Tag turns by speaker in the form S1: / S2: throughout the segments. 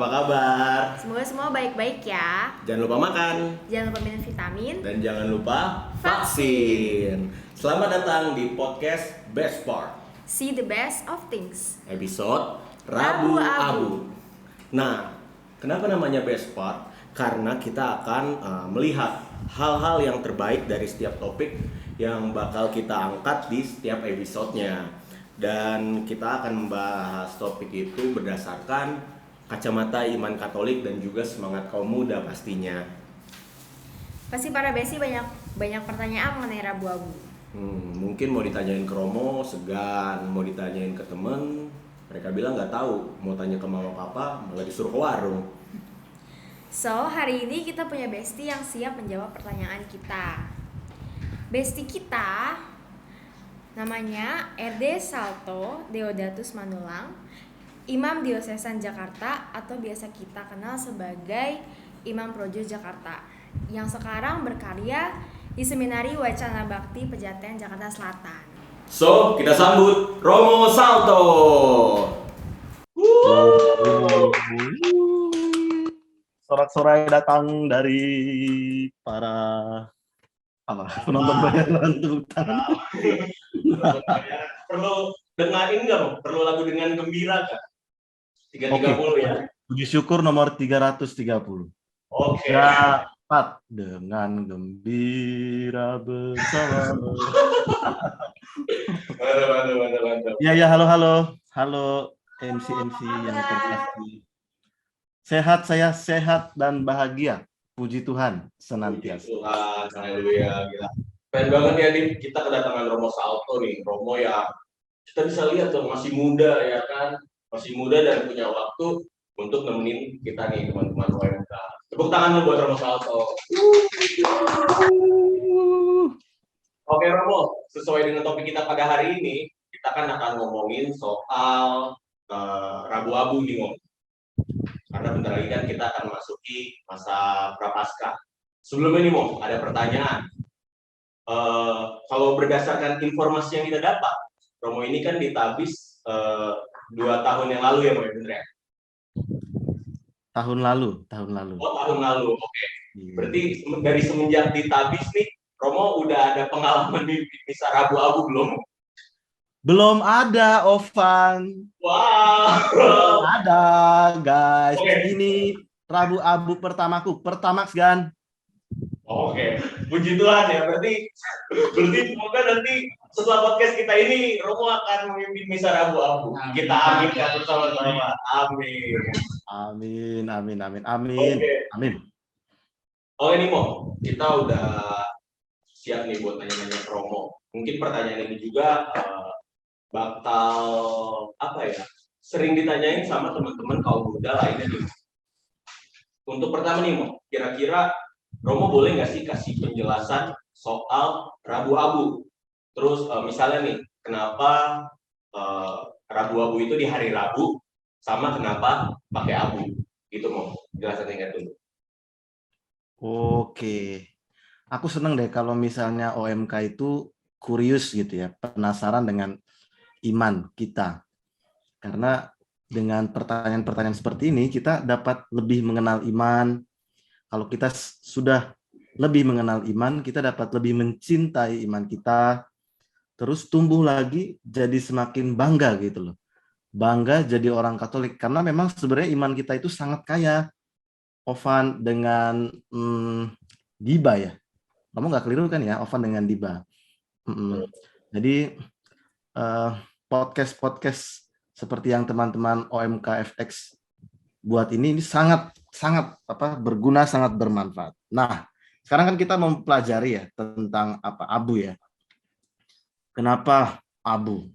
S1: apa kabar?
S2: Semoga semua baik-baik ya.
S1: Jangan lupa makan
S2: Jangan lupa minum vitamin.
S1: dan jangan lupa
S2: Vaksin.
S1: vaksin. Selamat datang di podcast Best Part,
S2: See the best of things.
S1: episode
S2: Rabu
S1: Rabu
S2: Abu.
S1: Abu. Nah, kenapa namanya Best Part? Karena kita akan melihat hal-hal yang terbaik dari setiap topik yang bakal kita angkat di setiap episodenya. Dan kita akan membahas topik itu berdasarkan kacamata iman Katolik dan juga semangat kaum muda pastinya.
S2: Pasti para besti banyak pertanyaan mengenai Rabu Abu.
S1: Mungkin mau ditanyain ke Romo segan, mau ditanyain ke temen, mereka bilang nggak tahu, mau tanya ke mama papa malah disuruh ke warung.
S2: So, hari ini kita punya besti yang siap menjawab pertanyaan kita. Besti kita namanya RD Salto Deodatus Manulang, Imam Diosesan Jakarta atau biasa kita kenal sebagai Imam Projo Jakarta, yang sekarang berkarya di Seminari Wacana Bakti Pejaten Jakarta Selatan.
S1: So, kita sambut Romo Salto.
S3: Sorak-sorai datang dari para penonton bayaran tepuk tangan.
S1: Perlu dengerin nggak, Bang? Perlu lagu dengan gembira kan? 330 ya.
S3: Puji syukur nomor 330.
S1: Oke.
S3: Dapat dengan gembira bersama.
S1: Mantap.
S3: Ya, halo MC yang terkasih. Sehat, saya sehat dan bahagia. Puji Tuhan senantiasa.
S1: Tuhan, haleluya, gila. Keren banget ya, Dim. Kita kedatangan Romo Salto nih. Romo ya, kita bisa lihat tuh masih muda ya kan, masih muda dan punya waktu untuk nemenin kita nih teman-teman OMK. Tepuk tangan dulu buat Romo Salto. Oke Romo, sesuai dengan topik kita pada hari ini, kita kan akan ngomongin soal Rabu Abu nih, Om. Karena bentar lagi kan kita akan memasuki masa Prapaskah. Sebelum ini, Mo, ada pertanyaan. Kalau berdasarkan informasi yang kita dapat, Romo ini kan ditabis 2 tahun yang lalu ya, Mo, bener ya?
S3: Tahun lalu.
S1: Oh, tahun lalu, oke.
S3: Iya.
S1: Berarti dari semenjak ditabis nih, Romo udah ada pengalaman di misa Rabu Abu belum?
S3: Belum ada, Ovan.
S1: Wow.
S3: Ada, guys.
S1: Oke.
S3: Ini Rabu Abu pertamaku. Pertamax, Gan.
S1: Oke, puji Tuhan ya. Berarti semoga nanti setelah podcast kita ini Romo akan memimpin misa Rabu Abu. Kita aminkan bersama-sama. Amin.
S3: Amin.
S1: Oke.
S3: Amin.
S1: Oke nih Mo, kita udah siap nih buat nanya-nanya ke Romo. Mungkin pertanyaan ini juga bakal apa ya? Sering ditanyain sama teman-teman kaum muda lainnya nih. Untuk pertama nih Mo, kira-kira Romo boleh nggak sih kasih penjelasan soal Rabu Abu? Terus misalnya nih, kenapa Rabu Abu itu di hari Rabu, sama kenapa pakai abu? Gitu Mo, jelasan singkat dulu.
S3: Oke. Aku seneng deh kalau misalnya OMK itu kurius gitu ya, penasaran dengan iman kita. Karena dengan pertanyaan-pertanyaan seperti ini, kita dapat lebih mengenal iman. Kalau kita sudah lebih mengenal iman, kita dapat lebih mencintai iman kita, terus tumbuh lagi jadi semakin bangga gitu loh. Bangga jadi orang Katolik, karena memang sebenarnya iman kita itu sangat kaya. Ovan dengan Diba ya. Kamu nggak keliru kan ya, Ovan dengan Diba. Jadi podcast seperti yang teman-teman OMK FX buat ini sangat berguna, sangat bermanfaat. Nah, sekarang kan kita mempelajari ya tentang apa abu ya. Kenapa abu?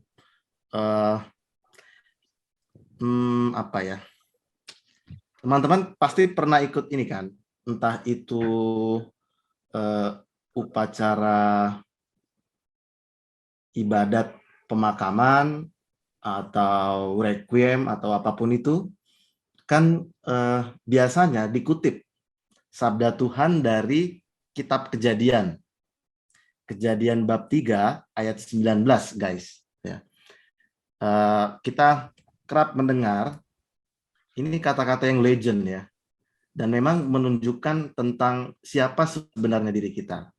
S3: Apa ya? Teman-teman pasti pernah ikut ini kan, entah itu upacara ibadat pemakaman atau requiem atau apapun itu, kan biasanya dikutip sabda Tuhan dari kitab Kejadian bab 3 ayat 19, guys. Ya. Kita kerap mendengar Ini kata-kata yang legend ya. Dan memang menunjukkan tentang siapa sebenarnya diri kita.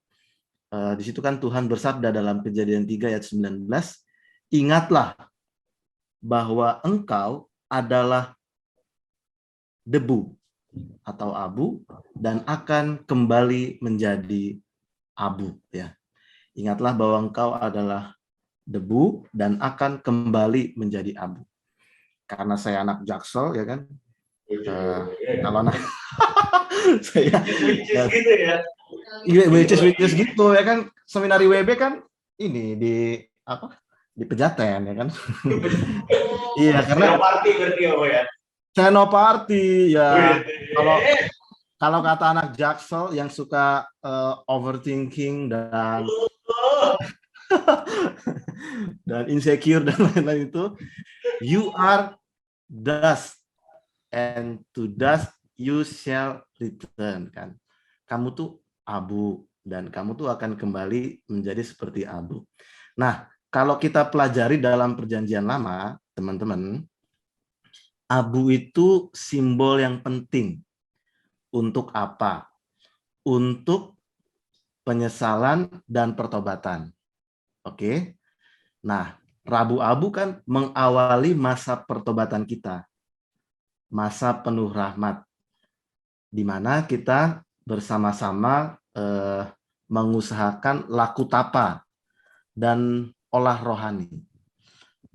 S3: Di situ kan Tuhan bersabda dalam Kejadian 3 ayat 19, ingatlah bahwa engkau adalah debu atau abu dan akan kembali menjadi abu ya. Ingatlah bahwa engkau adalah debu dan akan kembali menjadi abu. Karena saya anak Jaksel ya kan. Kalau anak saya
S1: Which is gitu ya.
S3: which is gitu ya kan, seminari WB kan ini di apa? Di Pejaten ya kan. Iya, karena
S1: Senoparti berarti ya.
S3: Senoparty ya.
S1: Wih.
S3: Kalau kata anak Jaksel yang suka overthinking dan dan insecure dan lain-lain itu, you are dust and to dust you shall return kan. Kamu tuh abu dan kamu tuh akan kembali menjadi seperti abu. Nah, kalau kita pelajari dalam Perjanjian Lama, teman-teman, abu itu simbol yang penting. Untuk apa? Untuk penyesalan dan pertobatan. Oke. Nah, Rabu Abu kan mengawali masa pertobatan kita. Masa penuh rahmat. Di mana kita bersama-sama mengusahakan laku tapa dan olah rohani.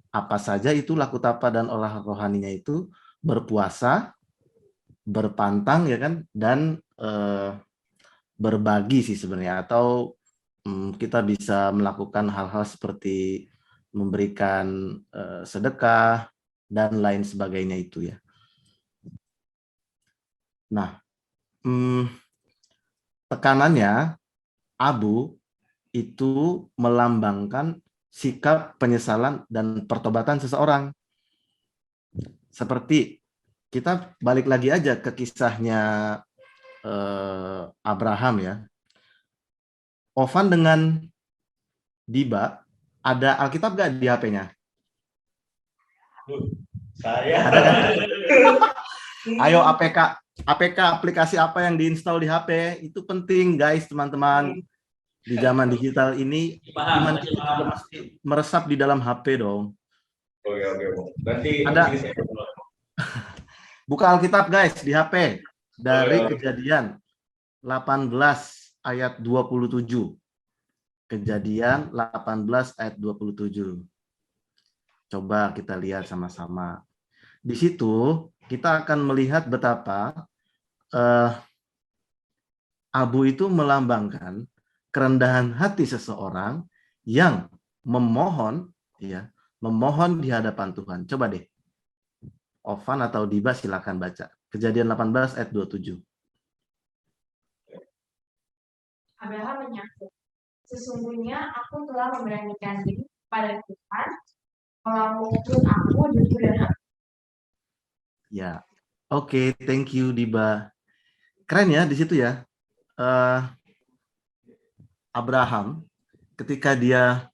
S3: Apa saja itu laku tapa dan olah rohaninya itu? Berpuasa, berpantang ya kan, dan berbagi sih sebenarnya, atau kita bisa melakukan hal-hal seperti memberikan sedekah dan lain sebagainya itu ya. Nah, tekanannya abu itu melambangkan sikap penyesalan dan pertobatan seseorang. Seperti kita balik lagi aja ke kisahnya Abraham ya. Ovan dengan Diba, ada Alkitab gak di HP-nya?
S1: Saya.
S3: Ada kan? Ayo APK aplikasi apa yang diinstal di HP itu penting guys, teman-teman. Di zaman digital ini iman kita juga mesti meresap di dalam HP dong.
S1: Oke. Nanti
S3: Ada buka Alkitab guys di HP dari Kejadian 18 ayat 27. Kejadian 18 ayat 27. Coba kita lihat sama-sama. Di situ kita akan melihat betapa abu itu melambangkan kerendahan hati seseorang yang memohon di hadapan Tuhan. Coba deh. Ovan atau Diba silakan baca. Kejadian 18 ayat 27.
S4: Abraham menyahut, sesungguhnya aku telah memberanikan diri pada Tuhan, walaupun aku debu dan abu.
S3: Ya, oke, thank you Diba. Keren ya di situ ya. Abraham ketika dia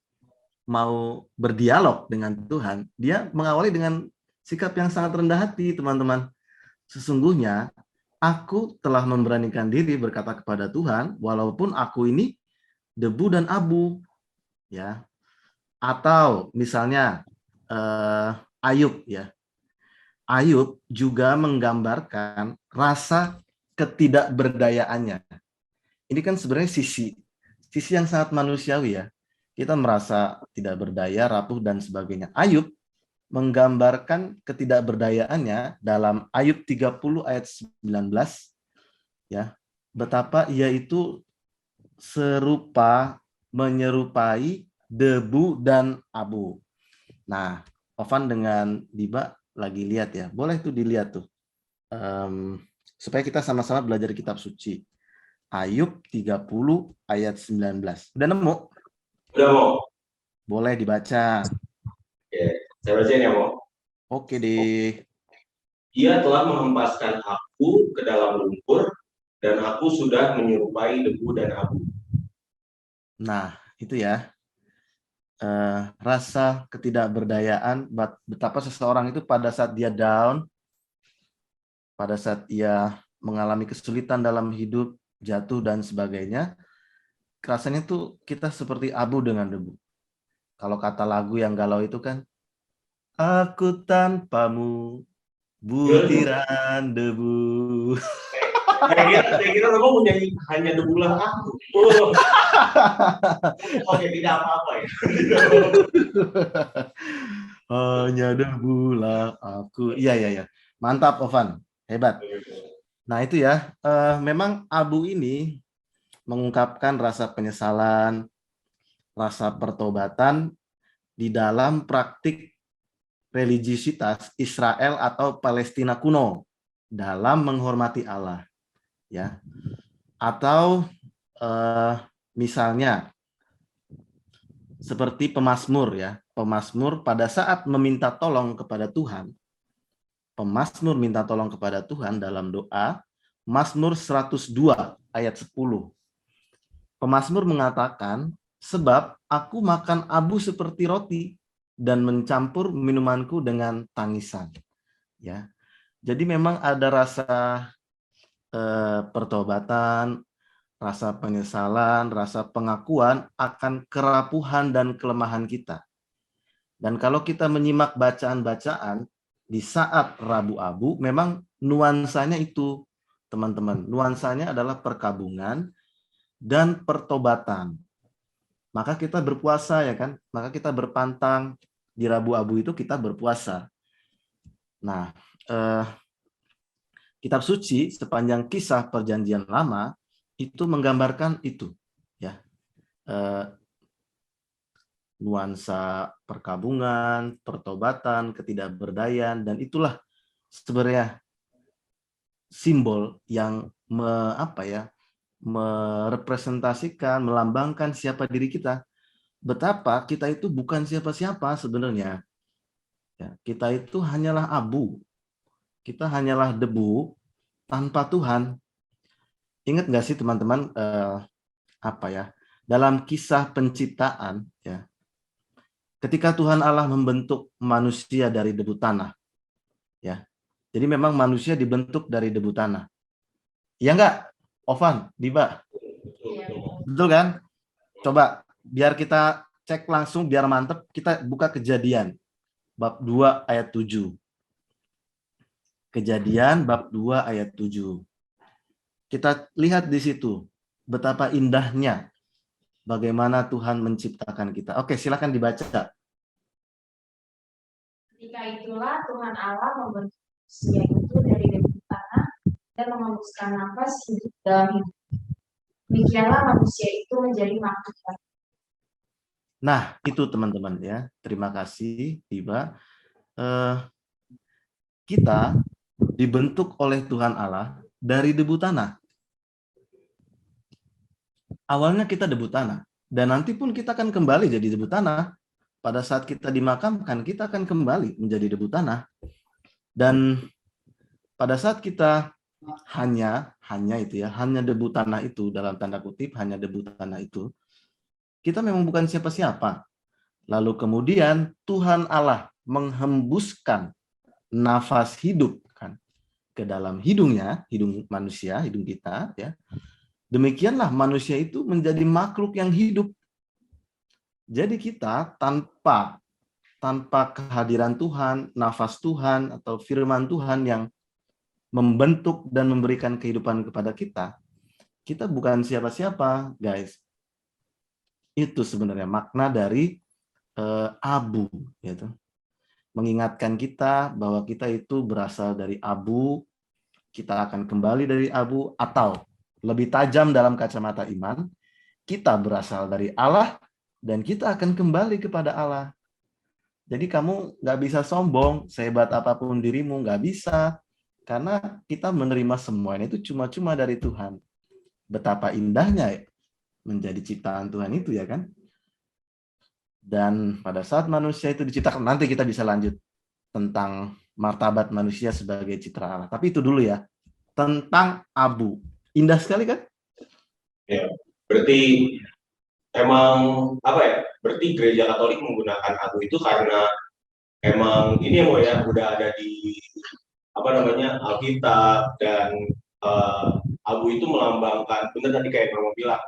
S3: mau berdialog dengan Tuhan, dia mengawali dengan sikap yang sangat rendah hati, teman-teman. Sesungguhnya aku telah memberanikan diri berkata kepada Tuhan, walaupun aku ini debu dan abu, ya. Atau misalnya Ayub, ya. Ayub juga menggambarkan rasa ketidakberdayaannya. Ini kan sebenarnya sisi yang sangat manusiawi ya. Kita merasa tidak berdaya, rapuh dan sebagainya. Ayub menggambarkan ketidakberdayaannya dalam Ayub 30 ayat 19 ya. Betapa ia itu menyerupai debu dan abu. Nah, Ovan dengan Diba lagi lihat ya. Boleh tuh dilihat tuh. Supaya kita sama-sama belajar kitab suci. Ayub 30 ayat 19. Udah nemu?
S1: Udah mau.
S3: Boleh dibaca.
S1: Oke, saya bacain ya mau.
S3: Oke deh.
S1: Ia telah menghempaskan aku ke dalam lumpur dan aku sudah menyerupai debu dan abu.
S3: Nah, itu ya. Rasa ketidakberdayaan, betapa seseorang itu pada saat dia down, pada saat ia mengalami kesulitan dalam hidup, jatuh dan sebagainya, rasanya tuh kita seperti abu dengan debu. Kalau kata lagu yang galau itu kan, aku tanpamu butiran debu.
S1: Saya kira Romo mau nyanyi hanya debulah aku. Oh, oke, tidak apa-apa ya.
S3: Hanya debulah aku. Iya, iya, iya. Mantap, Ovan. Hebat. Nah, itu ya. Memang abu ini mengungkapkan rasa penyesalan, rasa pertobatan di dalam praktik religiusitas Israel atau Palestina kuno dalam menghormati Allah, ya. Atau misalnya seperti pemazmur, ya. Pemazmur pada saat meminta tolong kepada Tuhan, pemazmur minta tolong kepada Tuhan dalam doa, Mazmur 102 ayat 10. Pemazmur mengatakan, sebab aku makan abu seperti roti dan mencampur minumanku dengan tangisan. Ya, jadi memang ada rasa pertobatan, rasa penyesalan, rasa pengakuan akan kerapuhan dan kelemahan kita. Dan kalau kita menyimak bacaan-bacaan di saat Rabu Abu, memang nuansanya itu, teman-teman. Nuansanya adalah perkabungan dan pertobatan. Maka kita berpuasa, ya kan? Maka kita berpantang di Rabu Abu itu kita berpuasa. Nah, kitab suci sepanjang kisah Perjanjian Lama itu menggambarkan itu, ya. Nuansa perkabungan, pertobatan, ketidakberdayaan, dan itulah sebenarnya simbol yang merepresentasikan, melambangkan siapa diri kita. Betapa kita itu bukan siapa-siapa sebenarnya. Ya, kita itu hanyalah abu. Kita hanyalah debu tanpa Tuhan. Ingat nggak sih teman-teman dalam kisah penciptaan, ya, ketika Tuhan Allah membentuk manusia dari debu tanah, ya, jadi memang manusia dibentuk dari debu tanah. Ya enggak, Ovan, Diba? Betul kan? Coba biar kita cek langsung, biar mantep, kita buka Kejadian bab 2 ayat 7. Kejadian bab 2 ayat 7. Kita lihat di situ betapa indahnya bagaimana Tuhan menciptakan kita. Oke, silakan dibaca.
S4: Ketika itulah Tuhan Allah membentuk manusia itu dari debu tanah dan mengembuskan nafas hidup dalam hidup. Demikianlah manusia itu menjadi makhluk baru.
S3: Nah, itu teman-teman ya. Terima kasih, Diba. Kita dibentuk oleh Tuhan Allah dari debu tanah. Awalnya kita debu tanah, dan nanti pun kita akan kembali jadi debu tanah. Pada saat kita dimakamkan, kita akan kembali menjadi debu tanah. Dan pada saat kita hanya debu tanah itu, dalam tanda kutip, hanya debu tanah itu, kita memang bukan siapa-siapa. Lalu kemudian Tuhan Allah menghembuskan nafas hidup kan ke dalam hidungnya, hidung manusia, hidung kita, ya. Demikianlah manusia itu menjadi makhluk yang hidup. Jadi kita tanpa kehadiran Tuhan, nafas Tuhan atau firman Tuhan yang membentuk dan memberikan kehidupan kepada kita, kita bukan siapa-siapa, guys. Itu sebenarnya makna dari abu, gitu. Mengingatkan kita bahwa kita itu berasal dari abu, kita akan kembali dari abu, atau lebih tajam dalam kacamata iman, kita berasal dari Allah dan kita akan kembali kepada Allah. Jadi kamu nggak bisa sombong, sehebat apapun dirimu, nggak bisa. Karena kita menerima semuanya itu cuma-cuma dari Tuhan. Betapa indahnya menjadi ciptaan Tuhan itu, ya kan? Dan pada saat manusia itu diciptakan, nanti kita bisa lanjut tentang martabat manusia sebagai citra Allah. Tapi itu dulu ya, tentang abu. Indah sekali kan?
S1: Ya, berarti emang berarti gereja Katolik menggunakan abu itu karena emang ini ya udah ada di apa namanya Alkitab dan abu itu melambangkan benar tadi kayak Romo bilang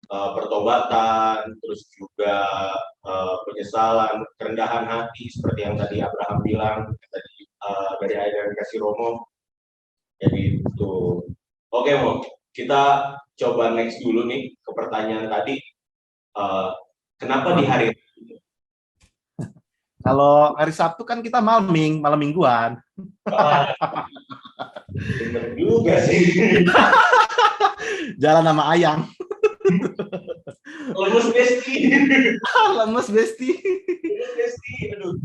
S1: pertobatan, terus juga penyesalan, kerendahan hati seperti yang tadi Abraham bilang tadi dari ayat yang dikasih Romo. Jadi itu. Oke, Mo. Kita coba next dulu nih ke pertanyaan tadi. Kenapa di hari
S3: Kalau hari Sabtu kan kita malam mingguan.
S1: bener juga sih.
S3: Jalan sama ayang.
S1: Lemes Besti.
S3: Lemes, Besti.
S1: Lemes Besti. Aduh.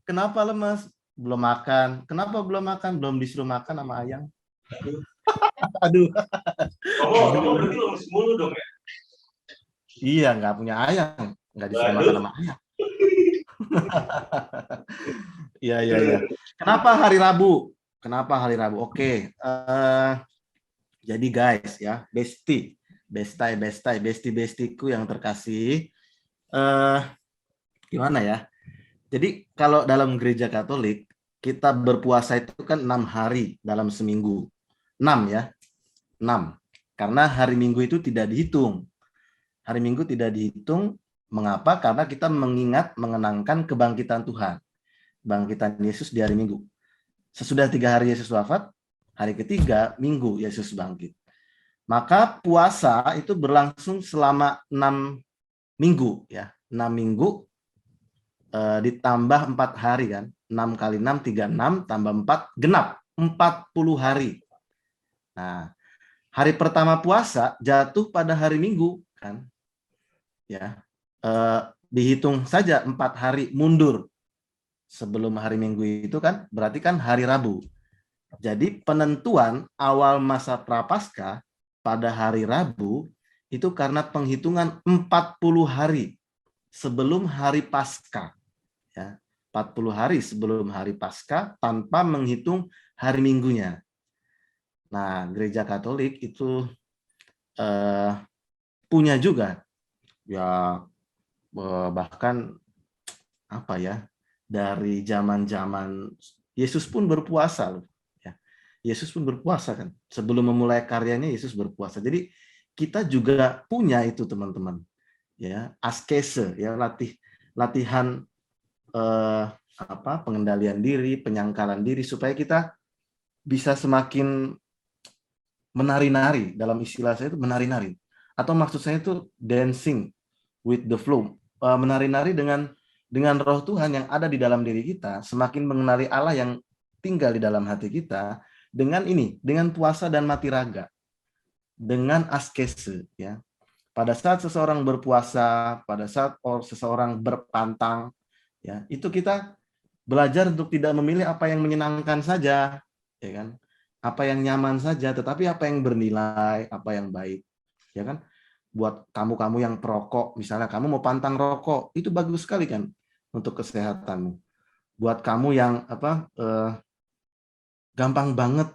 S3: Kenapa lemes? Belum makan. Kenapa belum makan? Belum disuruh makan sama ayang. Aduh.
S1: Kamu berarti lemes mulu dong ya?
S3: Iya, nggak punya ayang. Nggak disuruh makan sama ayang. Iya, iya, iya. Kenapa hari Rabu? Kenapa hari Rabu? Oke. Jadi guys ya, bestiku yang terkasih. Gimana ya? Jadi kalau dalam gereja Katolik, kita berpuasa itu kan 6 hari dalam seminggu. 6 ya. 6. Karena hari Minggu itu tidak dihitung. Hari Minggu tidak dihitung. Mengapa? Karena kita mengenangkan kebangkitan Tuhan. Bangkitan Yesus di hari Minggu. Sesudah 3 hari Yesus wafat, hari ketiga Minggu Yesus bangkit. Maka puasa itu berlangsung selama 6 minggu. Ya. 6 minggu ditambah 4 hari kan. 6 kali 6, 36, tambah 4, genap. 40 hari. Nah, hari pertama puasa jatuh pada hari Minggu kan. Ya. Dihitung saja 4 hari mundur sebelum hari Minggu itu kan berarti kan hari Rabu. Jadi penentuan awal masa Prapaskah pada hari Rabu itu karena penghitungan 40 hari sebelum hari Paskah. Ya, 40 hari sebelum hari Paskah tanpa menghitung hari Minggunya. Nah, Gereja Katolik itu punya juga ya bahkan apa ya, dari zaman-zaman Yesus pun berpuasa loh ya. Yesus pun berpuasa kan. Sebelum memulai karyanya Yesus berpuasa. Jadi kita juga punya itu teman-teman. Ya, askese ya, latihan pengendalian diri, penyangkalan diri supaya kita bisa semakin menari-nari, dalam istilah saya itu menari-nari. Atau maksud saya itu dancing with the flow, menari-nari dengan roh Tuhan yang ada di dalam diri kita, semakin mengenali Allah yang tinggal di dalam hati kita dengan puasa dan mati raga, dengan askese ya. Pada saat seseorang berpuasa, pada saat seseorang berpantang ya, itu kita belajar untuk tidak memilih apa yang menyenangkan saja, ya kan? Apa yang nyaman saja, tetapi apa yang bernilai, apa yang baik, ya kan? Buat kamu yang perokok, misalnya kamu mau pantang rokok, itu bagus sekali kan untuk kesehatanmu. Buat kamu yang gampang banget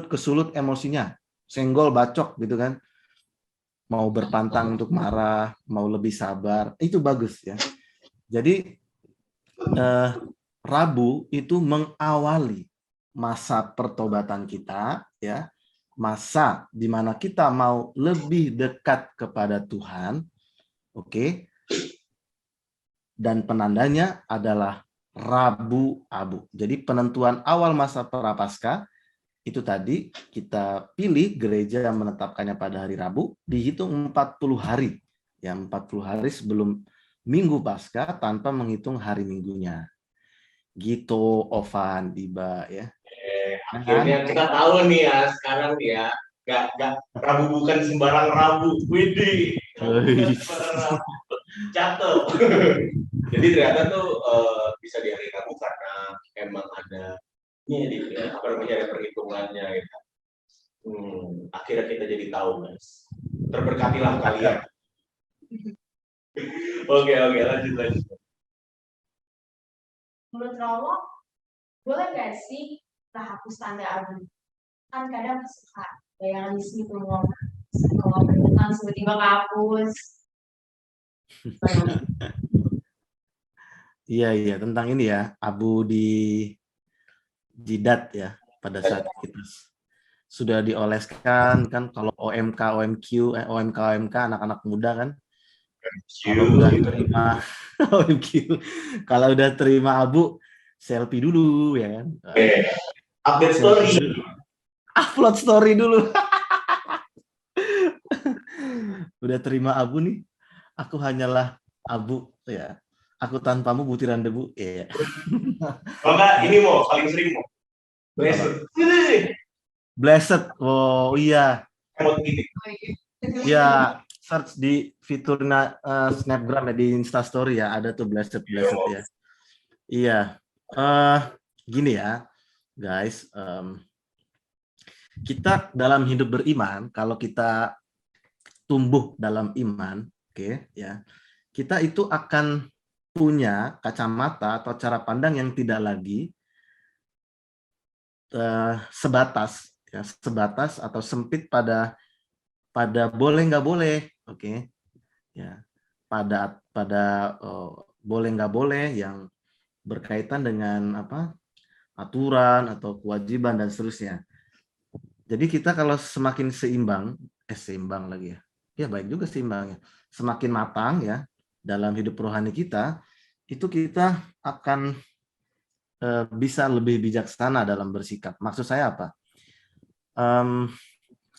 S3: kesulut emosinya, senggol, bacok gitu kan, mau berpantang untuk marah, mau lebih sabar, itu bagus ya. Jadi Rabu itu mengawali masa pertobatan kita ya. Masa di mana kita mau lebih dekat kepada Tuhan, oke? Dan penandanya adalah Rabu Abu. Jadi penentuan awal masa Prapaskah itu tadi kita pilih gereja yang menetapkannya pada hari Rabu, dihitung 40 hari. Ya, 40 hari sebelum Minggu Paskah tanpa menghitung hari Minggunya. Gitu, Ovan, Diba ya.
S1: Akhirnya kita tahu nih ya sekarang ya, gak Rabu bukan sembarang Rabu, widih, catet. Jadi ternyata tuh bisa di hari Rabu karena emang ada ada perhitungannya gitu. Akhirnya kita jadi tahu guys. Terberkatilah kalian. Oke, lanjut.
S4: Menurut Romo, boleh nggak sih kita hapus tanda abu? Kan kadang suka yang di situ kalau berkenan tiba-tiba hapus.
S3: Iya, tentang ini ya, abu di jidat ya pada saat kita sudah dioleskan kan. Kalau OMK anak-anak muda kan kalau udah terima OMQ, kalau udah terima abu selfie dulu ya kan.
S1: Update
S3: Selfie
S1: story.
S3: dulu. Upload story dulu. Udah terima abu nih, aku hanyalah abu ya. Aku tanpamu butiran debu. Ya.
S1: Kalau nggak ini mau paling sering mau. Blessed.
S3: Blessed. Oh iya.
S1: Emot gini.
S3: Ya, search di fiturnya Snapgram ya, di Instastory ya, ada tuh blessed ya. Iya. Gini ya, guys. Kita dalam hidup beriman, kalau kita tumbuh dalam iman, oke, ya, kita itu akan punya kacamata atau cara pandang yang tidak lagi sebatas atau sempit pada boleh nggak boleh, oke, ya, pada boleh nggak boleh yang berkaitan dengan apa aturan atau kewajiban dan seterusnya. Jadi kita kalau semakin seimbang lagi ya baik juga seimbangnya, semakin matang ya dalam hidup rohani kita, itu kita akan bisa lebih bijaksana dalam bersikap. Maksud saya apa?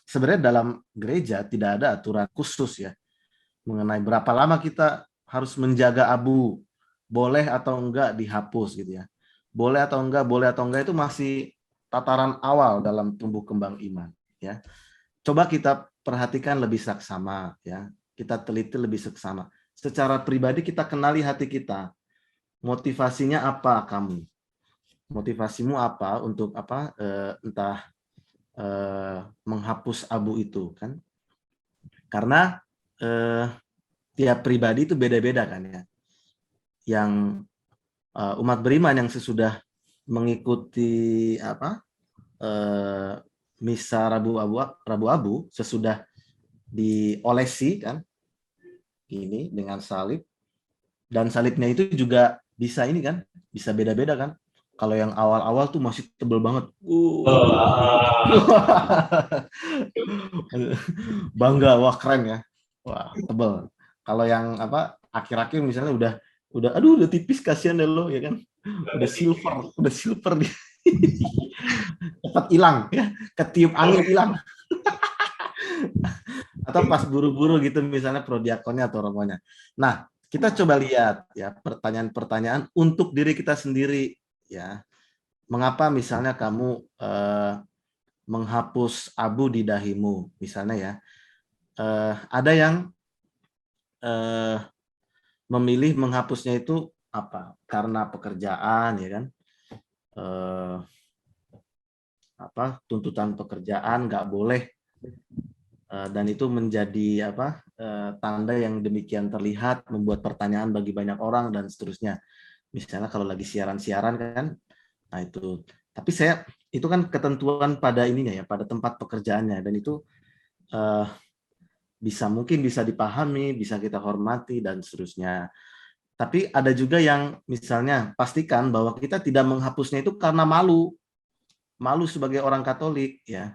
S3: Sebenarnya dalam gereja tidak ada aturan khusus ya mengenai berapa lama kita harus menjaga abu, boleh atau enggak dihapus gitu ya. Boleh atau enggak itu masih tataran awal dalam tumbuh kembang iman ya. Coba kita perhatikan lebih saksama ya. Kita teliti lebih seksama. Secara pribadi kita kenali hati kita. Motivasinya apa kamu? Motivasimu apa untuk apa entah menghapus abu itu kan? Karena tiap pribadi itu beda-beda kan ya. Yang umat beriman yang sesudah mengikuti apa misa Rabu Abu sesudah diolesi kan ini dengan salib, dan salibnya itu juga bisa ini kan bisa beda-beda kan. Kalau yang awal-awal tuh masih tebel banget, bangga, wah keren ya, wah tebel. Kalau yang apa akhir-akhir misalnya udah tipis, kasihan deh lo ya kan, udah silver dia. Cepat hilang ya, ketiup angin hilang. Atau pas buru-buru gitu misalnya prodiakonnya atau romonya. Nah, kita coba lihat ya pertanyaan-pertanyaan untuk diri kita sendiri ya. Mengapa misalnya kamu menghapus abu di dahimu misalnya ya. Ada yang memilih menghapusnya itu apa? Karena pekerjaan ya kan. Tuntutan pekerjaan nggak boleh, dan itu menjadi apa tanda yang demikian terlihat membuat pertanyaan bagi banyak orang dan seterusnya. Misalnya kalau lagi siaran-siaran kan, nah itu. Tapi itu kan ketentuan pada ininya ya, pada tempat pekerjaannya, dan itu mungkin bisa dipahami, bisa kita hormati dan seterusnya. Tapi ada juga yang misalnya pastikan bahwa kita tidak menghapusnya itu karena malu sebagai orang Katolik ya,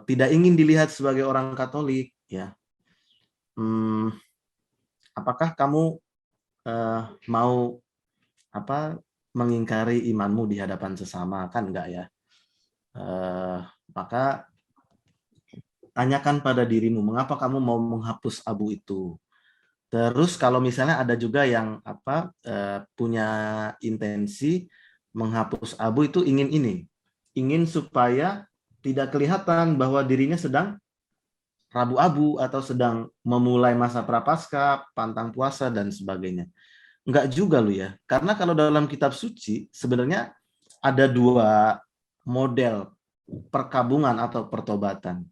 S3: tidak ingin dilihat sebagai orang Katolik ya. Apakah kamu mau mengingkari imanmu di hadapan sesama? Kan enggak ya. Maka tanyakan pada dirimu, mengapa kamu mau menghapus abu itu? Terus kalau misalnya ada juga yang punya intensi menghapus abu itu ingin supaya tidak kelihatan bahwa dirinya sedang Rabu Abu atau sedang memulai masa prapaskah, pantang puasa dan sebagainya. Enggak juga lu ya, karena kalau dalam kitab suci sebenarnya ada dua model perkabungan atau pertobatan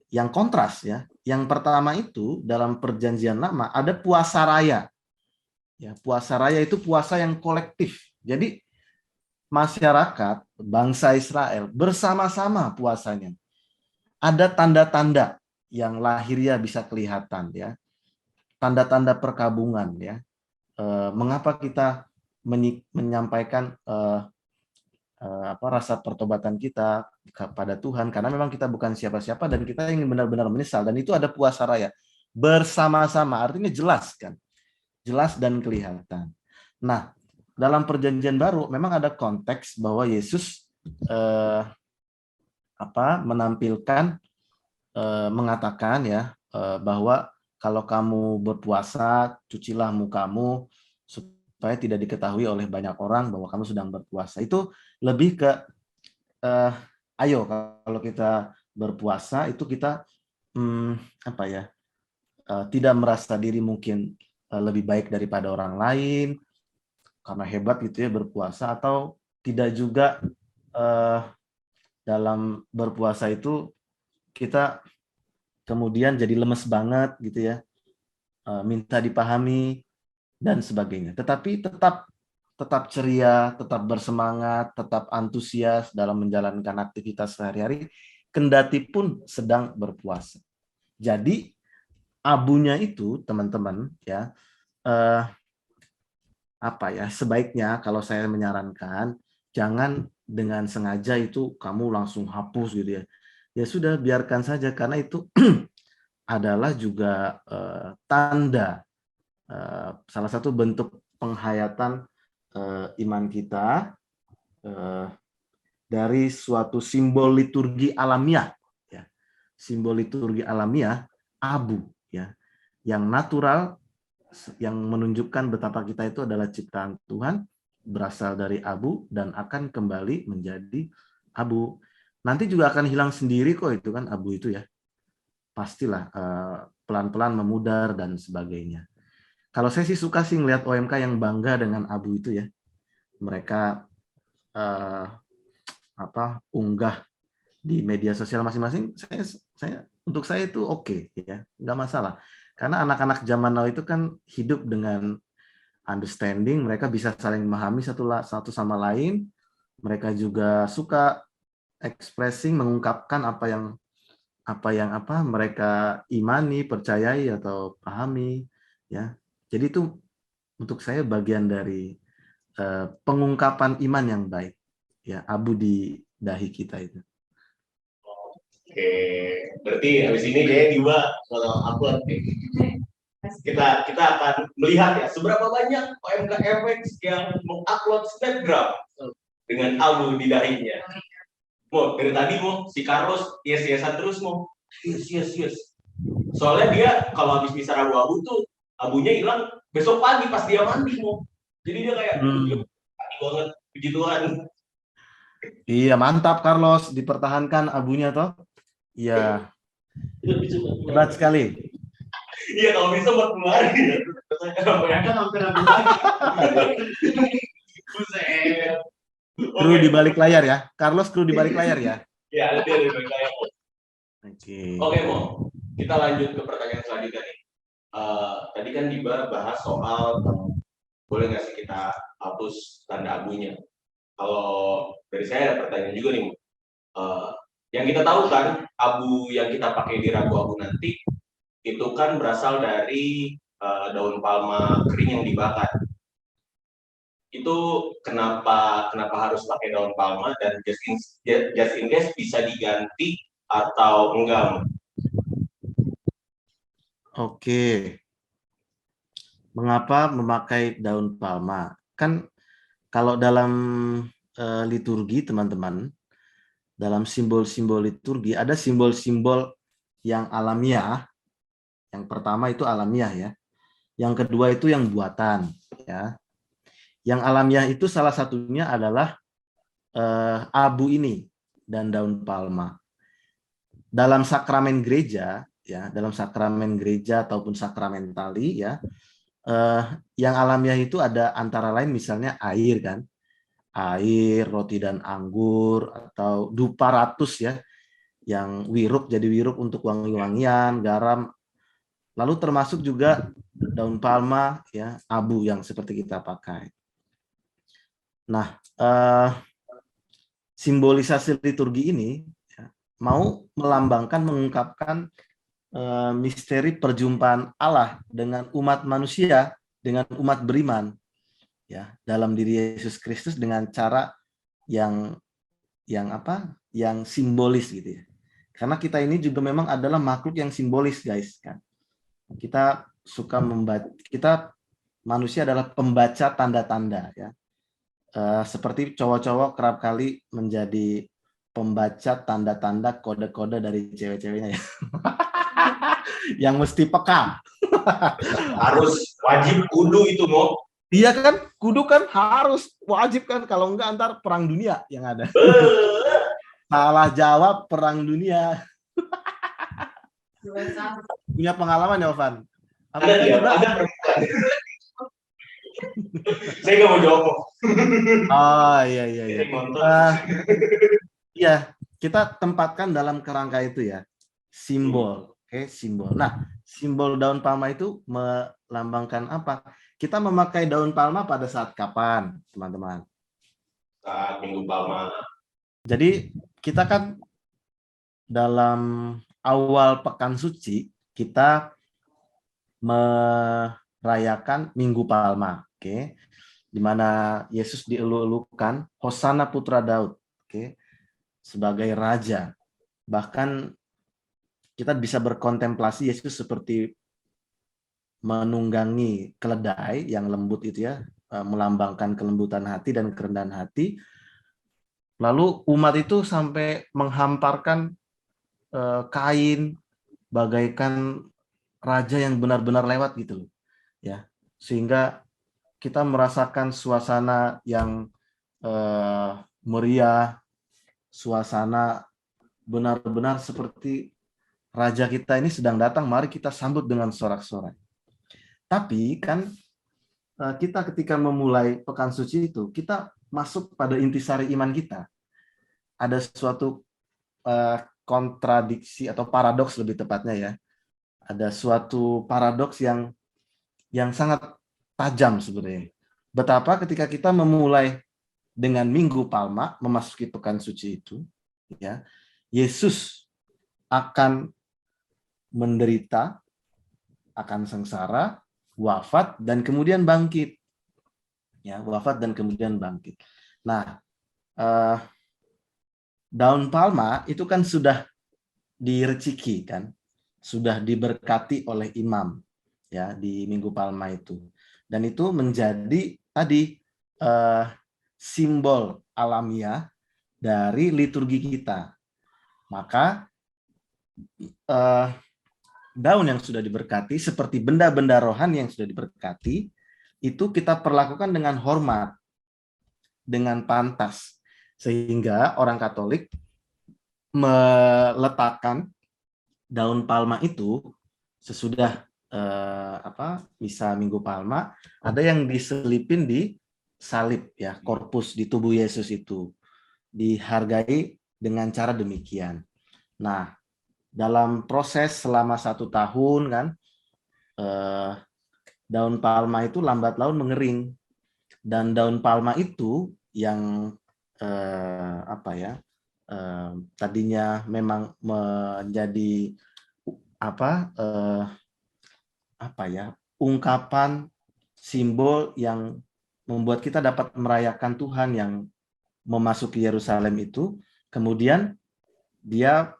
S3: yang kontras ya. Yang pertama itu dalam perjanjian lama ada puasa raya. Ya, puasa raya itu puasa yang kolektif. Jadi masyarakat bangsa Israel bersama-sama puasanya. Ada tanda-tanda yang lahiriah bisa kelihatan ya. Tanda-tanda perkabungan ya. Mengapa kita menyampaikan rasa pertobatan kita kepada Tuhan, karena memang kita bukan siapa-siapa dan kita ingin benar-benar menyesal, dan itu ada puasa raya bersama-sama, artinya jelas kan, jelas dan kelihatan. Nah, dalam perjanjian baru memang ada konteks bahwa Yesus menampilkan, mengatakan ya, bahwa kalau kamu berpuasa, cucilah mukamu supaya tidak diketahui oleh banyak orang bahwa kamu sedang berpuasa. Itu lebih ke ayo kalau kita berpuasa itu kita tidak merasa diri mungkin lebih baik daripada orang lain karena hebat gitu ya berpuasa, atau tidak juga dalam berpuasa itu kita kemudian jadi lemes banget gitu ya, minta dipahami dan sebagainya. Tetapi tetap ceria, tetap bersemangat, tetap antusias dalam menjalankan aktivitas sehari-hari, kendati pun sedang berpuasa. Jadi abunya itu teman-teman ya, sebaiknya kalau saya menyarankan jangan dengan sengaja itu kamu langsung hapus gitu ya. Ya sudah, biarkan saja, karena itu adalah juga tanda, salah satu bentuk penghayatan iman kita dari suatu simbol liturgi alamiah ya. Simbol liturgi alamiah abu ya, yang natural, yang menunjukkan betapa kita itu adalah ciptaan Tuhan, berasal dari abu dan akan kembali menjadi abu. Nanti juga akan hilang sendiri kok itu kan, abu itu ya. Pastilah pelan-pelan memudar dan sebagainya. Kalau saya sih suka sih ngelihat OMK yang bangga dengan abu itu ya. Mereka unggah di media sosial masing-masing. Untuk saya itu oke ya, nggak masalah. Karena anak-anak zaman now itu kan hidup dengan understanding, mereka bisa saling memahami satu sama lain. Mereka juga suka expressing, mengungkapkan apa yang mereka imani, percayai atau pahami ya. Jadi itu untuk saya bagian dari pengungkapan iman yang baik ya, abu di dahi kita itu.
S1: Oke, berarti habis ini kayaknya Diwa kalau upload kita akan melihat ya seberapa banyak OMK FX yang mengupload snapgram dengan abu di dahinya. Mau dari tadi mau si Carlos yes-yesan terus mau yes. Soalnya dia kalau habis bisa abu-abu tuh abunya hilang besok pagi pas dia mandi mau. Jadi dia kayak banget, puji Tuhan.
S3: Iya, mantap Carlos, dipertahankan abunya toh. Iya. Hebat sekali.
S1: Iya, kalau bisa buat kemarin ya. Kan hampir buset.
S3: Kru di balik layar ya. Carlos kru di balik layar ya.
S1: Iya, ada dia di balik layar.
S3: Oke,
S1: Mo. Kita lanjut ke pertanyaan selanjutnya nih. Tadi kan Diba bahas soal boleh nggak sih kita hapus tanda abunya. Kalau dari saya ada pertanyaan juga nih, yang kita tahu kan abu yang kita pakai di ragu abu nanti itu kan berasal dari daun palma kering yang dibakar. Itu kenapa harus pakai daun palma, dan just in case bisa diganti atau enggak?
S3: Oke. Mengapa memakai daun palma? Kan kalau dalam liturgi teman-teman, dalam simbol-simbol liturgi ada simbol-simbol yang alamiah. Yang pertama itu alamiah ya. Yang kedua itu yang buatan ya. Yang alamiah itu salah satunya adalah abu ini dan daun palma. Dalam sakramen gereja ya, dalam sakramen gereja ataupun sakramentali ya, yang alamiah itu ada antara lain misalnya air kan. Air, roti dan anggur, atau dupa ratus ya, yang wiruk jadi wiruk untuk wangi-wangian, garam. Lalu termasuk juga daun palma ya, abu yang seperti kita pakai. Nah, simbolisasi liturgi ini ya, mau melambangkan, mengungkapkan misteri perjumpaan Allah dengan umat manusia, dengan umat beriman ya, dalam diri Yesus Kristus dengan cara yang apa? Yang simbolis gitu ya. Karena kita ini juga memang adalah makhluk yang simbolis, guys, kan. Kita suka membaca, kita manusia adalah pembaca tanda-tanda ya. Seperti cowok-cowok kerap kali menjadi pembaca tanda-tanda kode-kode dari cewek-ceweknya ya. Yang mesti peka.
S1: Harus wajib kudu itu mau.
S3: Iya kan, kudu kan harus wajib kan, kalau enggak ntar perang dunia yang ada. Salah jawab perang dunia. Punya pengalaman ya, Ovan? Apa
S1: Ada tidak?
S3: juga?
S1: Ada perempuan. Saya nggak mau jawab.
S3: Oh iya iya iya.
S1: Ini nonton.
S3: Iya, kita tempatkan dalam kerangka itu ya. Simbol, oke, simbol. Nah, simbol daun palma itu melambangkan apa? Kita memakai daun palma pada saat kapan, teman-teman?
S1: Saat Minggu Palma.
S3: Jadi kita kan dalam awal pekan suci kita merayakan Minggu Palma, oke, di mana Yesus dielu-elukan Hosana Putra Daud, oke, sebagai raja. Bahkan kita bisa berkontemplasi Yesus seperti menunggangi keledai yang lembut itu ya, melambangkan kelembutan hati dan kerendahan hati. Lalu umat itu sampai menghamparkan kain bagaikan raja yang benar-benar lewat gitu loh. Ya. Sehingga kita merasakan suasana yang meriah, suasana benar-benar seperti raja kita ini sedang datang, mari kita sambut dengan sorak-sorai. Tapi kan kita ketika memulai pekan suci itu, kita masuk pada intisari iman kita. Ada suatu kontradiksi atau paradoks lebih tepatnya ya. Ada suatu paradoks yang sangat tajam sebenarnya. Betapa ketika kita memulai dengan Minggu Palma, memasuki pekan suci itu, ya, Yesus akan menderita, akan sengsara, wafat, dan kemudian bangkit. Ya, wafat dan kemudian bangkit. Nah, daun palma itu kan sudah direciki kan, sudah diberkati oleh imam ya di Minggu Palma itu. Dan itu menjadi tadi simbol alamiah dari liturgi kita. Maka daun yang sudah diberkati seperti benda-benda rohani yang sudah diberkati itu kita perlakukan dengan hormat, dengan pantas, sehingga orang Katolik meletakkan daun palma itu sesudah misa Minggu Palma, ada yang diselipin di salib ya, korpus di tubuh Yesus itu dihargai dengan cara demikian. Nah, dalam proses selama 1 tahun kan, daun palma itu lambat laun mengering, dan daun palma itu yang tadinya memang menjadi ungkapan simbol yang membuat kita dapat merayakan Tuhan yang memasuki Yerusalem itu, kemudian dia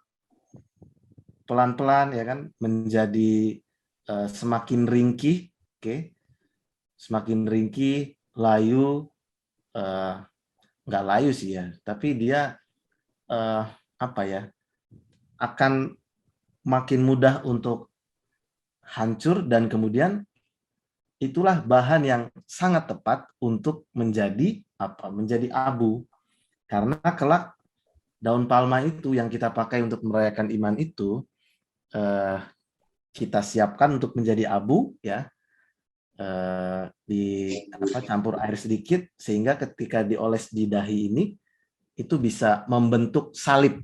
S3: pelan-pelan ya kan menjadi semakin ringkih, semakin ringkih, layu, nggak layu sih ya, tapi dia akan makin mudah untuk hancur, dan kemudian itulah bahan yang sangat tepat untuk menjadi abu, karena kelak daun palma itu yang kita pakai untuk merayakan iman itu kita siapkan untuk menjadi abu ya, campur air sedikit sehingga ketika dioles di dahi ini itu bisa membentuk salib,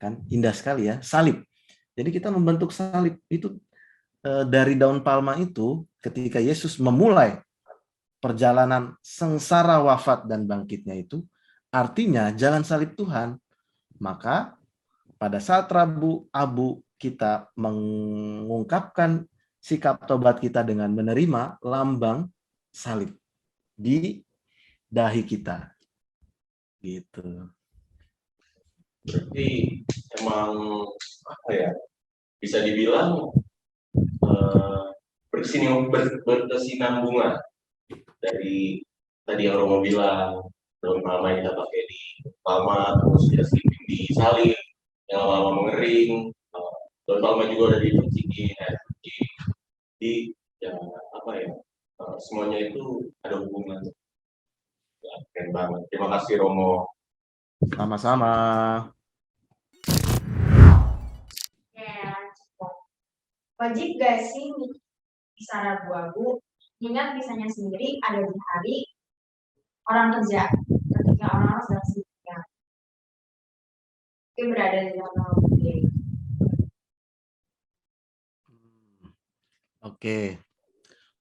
S3: kan indah sekali ya, salib. Jadi kita membentuk salib itu dari daun palma itu ketika Yesus memulai perjalanan sengsara, wafat, dan bangkitnya itu artinya jalan salib Tuhan. Maka pada saat Rabu Abu kita mengungkapkan sikap tobat kita dengan menerima lambang salib di dahi kita. gitu.
S1: Berarti emang apa ya? Bisa dibilang berkesinambungan dari tadi yang Romo bilang, daun palma yang kita pakai di palma, terus ya sleeping di salin yang lama-lama mengering, daun palma juga udah dipencikin, air suci, di ya apa ya, semuanya itu ada hubungan. Ya, keren banget. Terima kasih Romo.
S3: Sama-sama.
S4: Ya, cukup. Wajib gak sih bisa rabu-abu? Ingat misalnya sendiri ada di hari orang kerja, ketika orang-orang sedang sibuk ya. Mungkin berada di dalam mobil.
S3: Oke.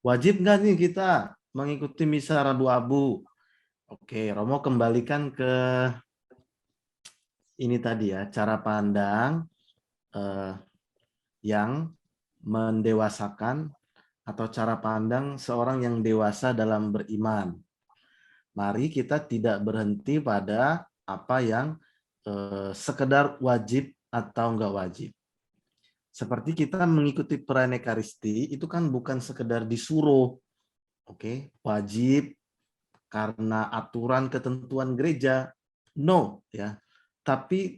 S3: Wajib nggak nih kita mengikuti misa Rabu-Abu? Oke, Romo kembalikan ke ini tadi ya, cara pandang yang mendewasakan atau cara pandang seorang yang dewasa dalam beriman. Mari kita tidak berhenti pada apa yang sekedar wajib atau enggak wajib. Seperti kita mengikuti perayaan Ekaristi itu kan bukan sekedar disuruh, oke, wajib karena aturan ketentuan gereja, no ya. Tapi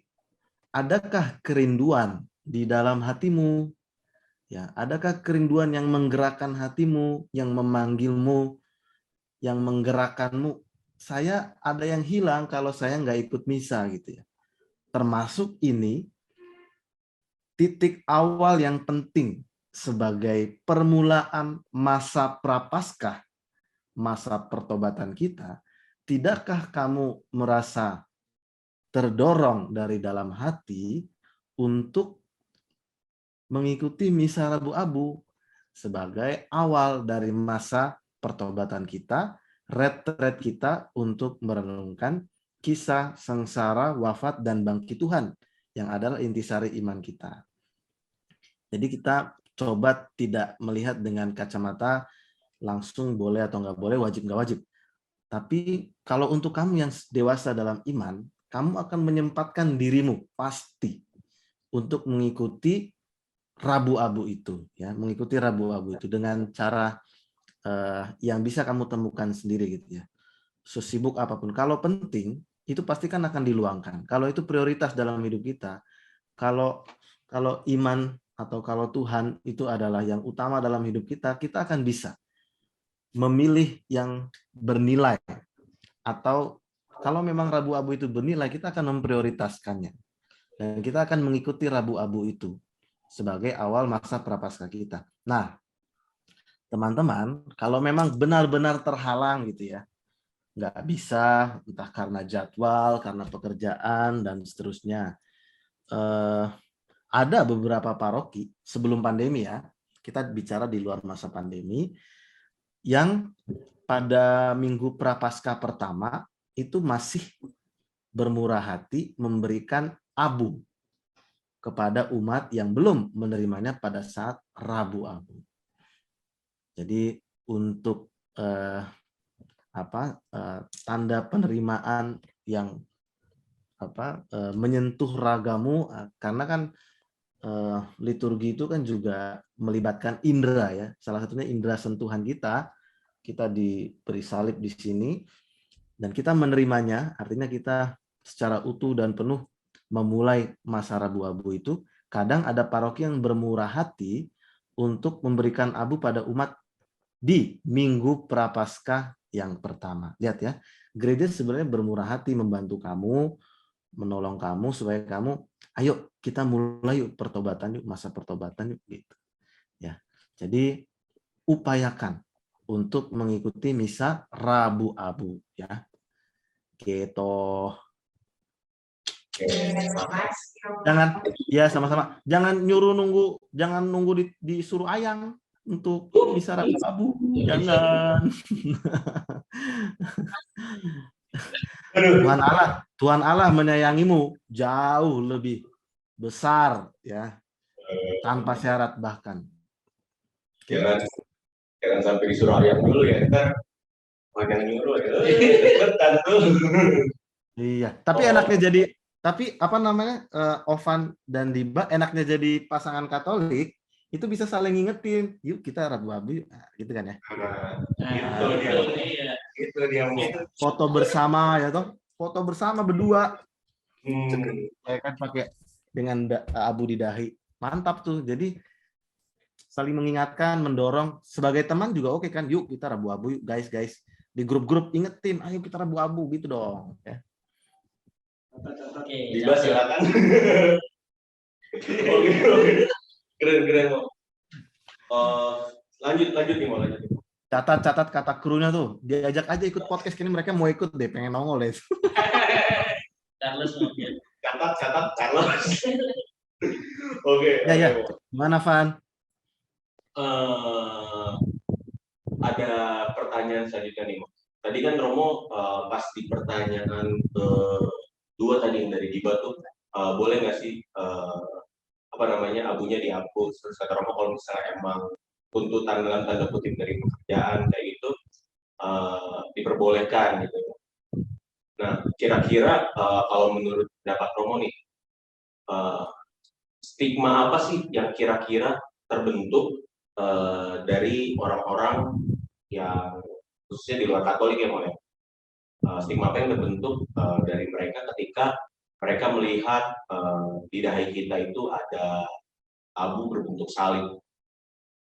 S3: adakah kerinduan di dalam hatimu? Ya, adakah kerinduan yang menggerakkan hatimu, yang memanggilmu, yang menggerakkanmu? Saya ada yang hilang kalau saya nggak ikut misa gitu ya. Termasuk ini titik awal yang penting sebagai permulaan masa prapaskah, masa pertobatan kita. Tidakkah kamu merasa terdorong dari dalam hati untuk mengikuti misa Rabu-Abu sebagai awal dari masa pertobatan kita, retret kita untuk merenungkan kisah sengsara, wafat, dan bangkit Tuhan yang adalah intisari iman kita. Jadi kita coba tidak melihat dengan kacamata langsung boleh atau nggak boleh, wajib nggak wajib. Tapi kalau untuk kamu yang dewasa dalam iman, kamu akan menyempatkan dirimu pasti untuk mengikuti Rabu-Abu itu, ya, mengikuti Rabu-Abu itu dengan cara yang bisa kamu temukan sendiri gitu ya. Sesibuk apapun, kalau penting itu pasti kan akan diluangkan. Kalau itu prioritas dalam hidup kita, kalau iman atau kalau Tuhan itu adalah yang utama dalam hidup kita, kita akan bisa memilih yang bernilai. Atau kalau memang Rabu-Abu itu bernilai, kita akan memprioritaskannya. Dan kita akan mengikuti Rabu-Abu itu sebagai awal masa prapaskah kita. Nah, teman-teman, kalau memang benar-benar terhalang gitu ya, nggak bisa, entah karena jadwal, karena pekerjaan, dan seterusnya. Ada beberapa paroki sebelum pandemi ya, kita bicara di luar masa pandemi, yang pada minggu prapaskah pertama itu masih bermurah hati memberikan abu kepada umat yang belum menerimanya pada saat Rabu-Abu. Jadi untuk tanda penerimaan yang menyentuh ragamu, karena kan liturgi itu kan juga melibatkan indera ya. Salah satunya indera sentuhan kita diberi salib di sini dan kita menerimanya, artinya kita secara utuh dan penuh memulai masa Rabu-Abu itu. Kadang ada paroki yang bermurah hati untuk memberikan abu pada umat di minggu prapaskah yang pertama. Lihat ya, gereja sebenarnya bermurah hati membantu kamu, menolong kamu supaya kamu, ayo kita mulai yuk pertobatan yuk, masa pertobatan yuk gitu. Ya. Jadi upayakan untuk mengikuti misa Rabu-Abu ya. Gitu. Jangan ya sama-sama. Jangan nunggu disuruh ayang untuk misa Rabu-Abu. Jangan. Tuhan Allah menyayangimu jauh lebih besar ya, tanpa syarat bahkan.
S1: Jangan sampai disuruh ayam dulu ya, ntar yang nyuruh ya, cepetan tuh.
S3: Iya, tapi
S1: Oh.
S3: enaknya jadi, tapi apa namanya, Ovan dan Diba enaknya jadi pasangan Katolik itu bisa saling ngingetin, yuk kita Rabu-Abu, nah, gitu kan ya.
S1: Itu dia,
S5: Iya.
S1: itu dia mau.
S3: Foto bersama ya toh, foto bersama berdua, ya kan pakai dengan abu di dahi, mantap tuh. Jadi saling mengingatkan, mendorong sebagai teman juga oke kan, yuk kita Rabu-Abu yuk guys di grup-grup ingetin, ayo kita Rabu-Abu gitu dong. Ya.
S5: Oke.
S1: Diba silakan. Oke, oke. Keren mau. Lanjut nih mau lanjut.
S3: Catat kata krunya tuh, diajak aja ikut podcast ini, mereka mau ikut deh, pengen nongol deh.
S5: Charles mungkin.
S1: Catat Carlos. Oke.
S3: Ya.
S1: Mau.
S3: Gimana Van?
S1: Ada pertanyaan selanjutnya nih, Mas. Tadi kan Romo pas di pertanyaan kedua tadi yang dari Diba tuh, boleh nggak sih apa namanya abunya dihapus? Terus kata Romo kalau misalnya emang tuntutan dalam tanda kutip dari pekerjaan kayak gitu diperbolehkan gitu. Nah, kira-kira kalau menurut pendapat Romo nih, stigma apa sih yang kira-kira terbentuk dari orang-orang yang khususnya di luar Katolik ya, mulai stigma apa yang terbentuk dari mereka ketika mereka melihat di dahi kita itu ada abu berbentuk salib,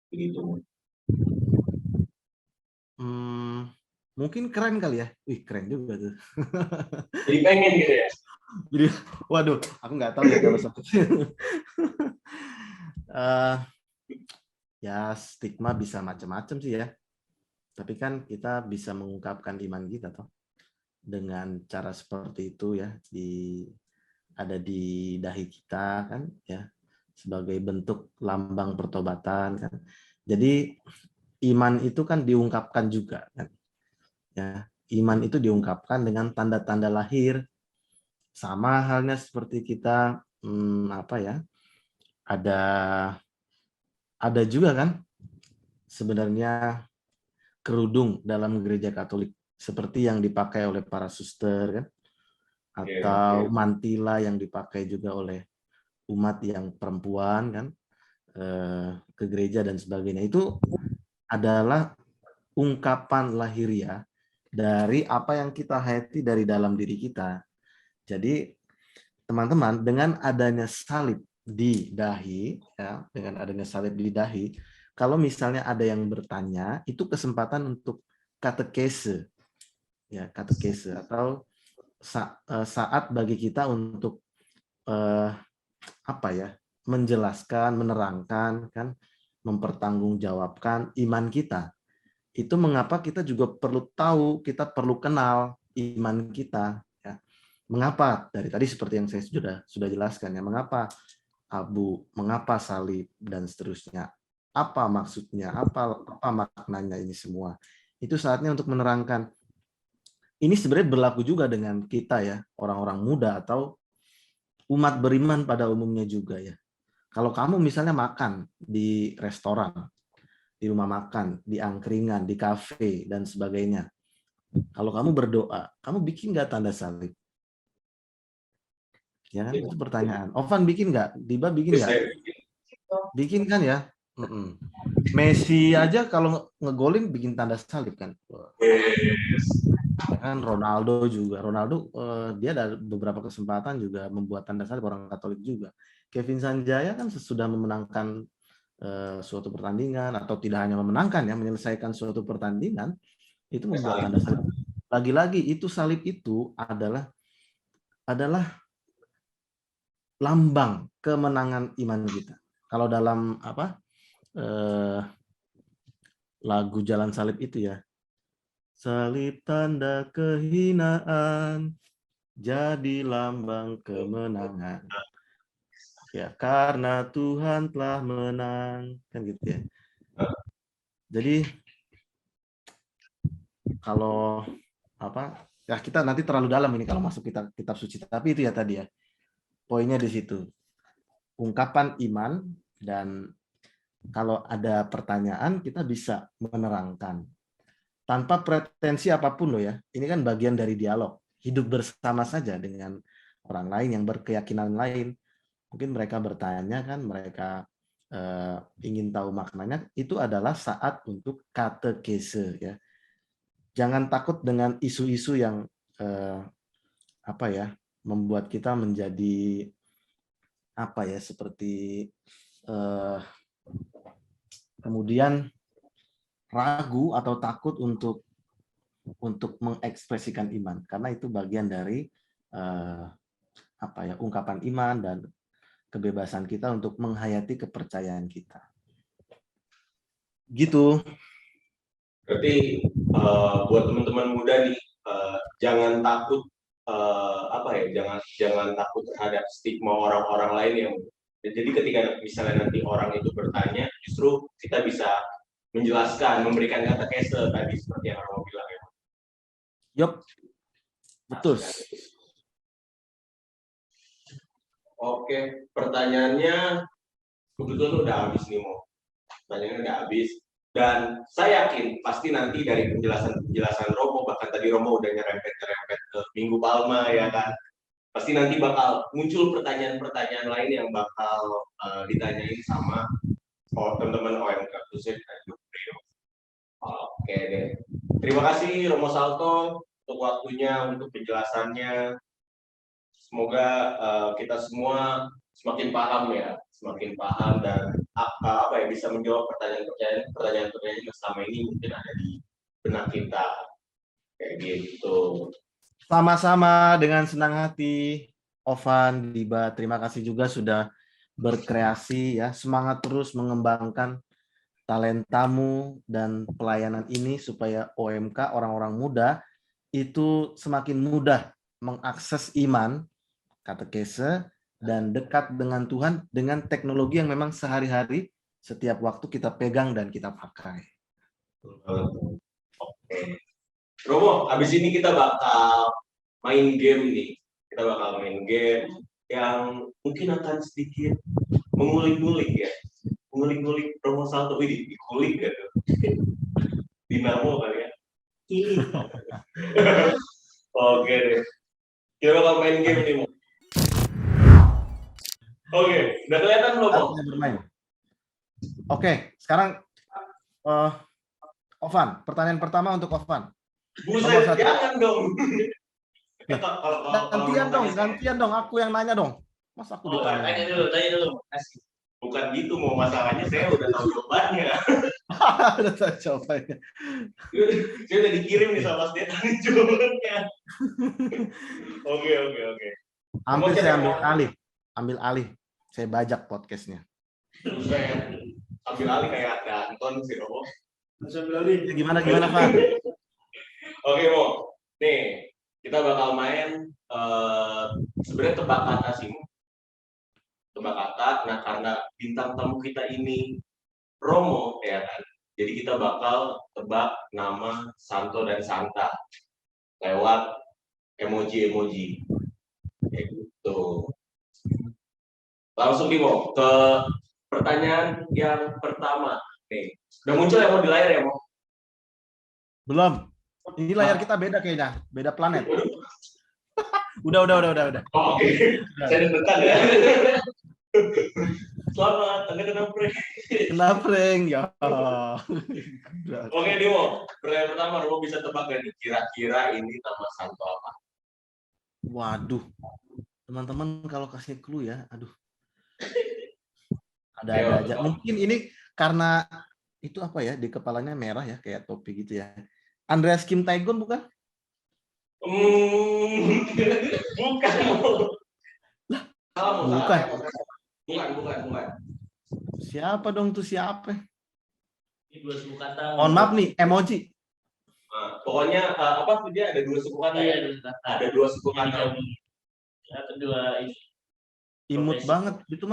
S1: begitu.
S3: Mungkin keren kali ya, wih keren juga tuh.
S1: Jadi pengen gitu ya.
S3: Jadi, waduh, aku nggak tahu ya kalau seperti ya stigma bisa macam-macam sih ya. Tapi kan kita bisa mengungkapkan iman kita toh dengan cara seperti itu ya, ada di dahi kita kan ya, sebagai bentuk lambang pertobatan kan. Jadi iman itu kan diungkapkan juga kan. Ya, iman itu diungkapkan dengan tanda-tanda lahir. Sama halnya seperti kita apa ya? Ada juga kan sebenarnya kerudung dalam gereja Katolik seperti yang dipakai oleh para suster kan, atau mantila yang dipakai juga oleh umat yang perempuan kan ke gereja dan sebagainya. Itu adalah ungkapan lahiriah dari apa yang kita hayati dari dalam diri kita. Jadi teman-teman, dengan adanya salib di dahi, ya, dengan adanya salib di dahi, kalau misalnya ada yang bertanya, itu kesempatan untuk katekese, ya katekese, atau saat bagi kita untuk apa ya, menjelaskan, menerangkan, kan, mempertanggungjawabkan iman kita. Itu mengapa kita juga perlu tahu, kita perlu kenal iman kita. Ya. Mengapa? Dari tadi seperti yang saya sudah jelaskan ya, mengapa abu, mengapa salib, dan seterusnya. Apa maksudnya, apa maknanya ini semua. Itu saatnya untuk menerangkan. Ini sebenarnya berlaku juga dengan kita ya, orang-orang muda atau umat beriman pada umumnya juga ya. Kalau kamu misalnya makan di restoran, di rumah makan, di angkringan, di kafe, dan sebagainya. Kalau kamu berdoa, kamu bikin nggak tanda salib? Ya kan? Itu pertanyaan. Ovan bikin nggak? Diba bikin nggak? Bikin kan ya? Messi aja kalau ngegolin bikin tanda salib kan? Kan Ronaldo juga. Ronaldo dia ada beberapa kesempatan juga membuat tanda salib, orang Katolik juga. Kevin Sanjaya kan sesudah memenangkan suatu pertandingan, atau tidak hanya memenangkan ya, menyelesaikan suatu pertandingan, itu membuat tanda salib. Lagi-lagi itu salib itu adalah lambang kemenangan iman kita. Kalau dalam apa lagu Jalan Salib itu ya, salib tanda kehinaan jadi lambang kemenangan. Ya, karena Tuhan telah menang, kan gitu ya. Jadi kalau apa ya, kita nanti terlalu dalam ini kalau masuk kitab suci, tapi itu ya tadi ya. Poinnya di situ. Ungkapan iman, dan kalau ada pertanyaan kita bisa menerangkan tanpa pretensi apapun loh ya. Ini kan bagian dari dialog. hidup bersama saja dengan orang lain yang berkeyakinan lain. Mungkin mereka bertanya kan, mereka ingin tahu maknanya, itu adalah saat untuk katekese ya. Jangan takut dengan isu-isu yang membuat kita menjadi seperti kemudian ragu atau takut untuk mengekspresikan iman, karena itu bagian dari ungkapan iman dan kebebasan kita untuk menghayati kepercayaan kita. Gitu.
S1: Berarti buat teman-teman muda nih, jangan takut jangan takut terhadap stigma orang-orang lain yang. Jadi ketika misalnya nanti orang itu bertanya, justru kita bisa menjelaskan, memberikan katekese tadi seperti yang Romo bilang ya.
S3: Yup, betul.
S1: Oke, pertanyaannya kebetulan udah habis nih, Mo. Pertanyaannya udah habis. Dan saya yakin pasti nanti dari penjelasan Romo, bahkan tadi Romo udah nyerempet ke Minggu Palma ya kan. Pasti nanti bakal muncul pertanyaan-pertanyaan lain yang bakal ditanyain sama teman-teman OMK khususnya Juprio. Oke deh. Terima kasih Romo Salto untuk waktunya, untuk penjelasannya. Semoga kita semua semakin paham dan bisa menjawab pertanyaan yang selama ini mungkin ada di benak kita. Kayak gitu.
S3: Sama-sama, dengan senang hati. Ovan, Diba, terima kasih juga sudah berkreasi ya. Semangat terus mengembangkan talentamu dan pelayanan ini supaya OMK, orang-orang muda, itu semakin mudah mengakses iman, katekese, dan dekat dengan Tuhan dengan teknologi yang memang sehari-hari setiap waktu kita pegang dan kita pakai.
S1: Oke. Romo, abis ini kita bakal main game nih. Kita bakal main game yang mungkin akan sedikit mengulik-ngulik ya. Mengulik-ngulik Romo Salto ini, dikulik gitu. Dinamo kali ya. Oke deh. Kita bakal main game nih, Mo. Oke, udah kelihatan belum, Mo?
S3: Bermain. Oke, sekarang Ovan, pertanyaan pertama untuk Ovan.
S1: Buset, jangan dong.
S3: Gantian dong, aku yang nanya dong. Mas aku ditanya.
S5: Tanya dulu. Kasih.
S1: Bukan gitu, mau masalahnya saya udah tahu jawabannya.
S3: Udah tahu jawabannya.
S1: Saya udah dikirim nih sama Mas Detan jawabannya. Oke.
S3: Hampir saya ambil alih. Saya bajak podcastnya.
S1: Saya ambil alih kayak ada Anton sih, Romo.
S3: Gimana Pak?
S1: Oke, Mo. Nih, kita bakal main sebenarnya tebak kata sih, Mo. Tebak kata. Nah, karena bintang tamu kita ini Romo, ya kan. Jadi kita bakal tebak nama Santo dan Santa lewat emoji-emoji. Kayak gitu. Langsung nih, Mo, ke pertanyaan yang pertama. Nih, udah muncul ya, Mo, di layar ya, Mo?
S3: Belum. Ini layar kita beda kayaknya, beda planet. Udah.
S1: Oh, oke. Saya deg-degan ya. Selamat, Anda kena prank.
S3: Kena prank, ya.
S1: Oke, Dimo. Pertanyaan pertama, Romo bisa tebak gak nih? Kira-kira ini nama Santo apa?
S3: Waduh. Teman-teman kalau kasih clue ya, aduh. Ada aja. Mungkin ini karena itu apa ya, di kepalanya merah ya, kayak topi gitu ya. Andreas Kim Tae-gun bukan?
S1: Bukan.
S3: Bukan.
S1: Bukan.
S3: Siapa dong tuh siapa?
S5: Ini 2 suku kata.
S3: Mohon maaf nih, emoji.
S1: Nah, pokoknya dia ada 2 suku kata ya. Ada 2 suku kata.
S5: Atau 2 ini.
S3: Imut banget. Itu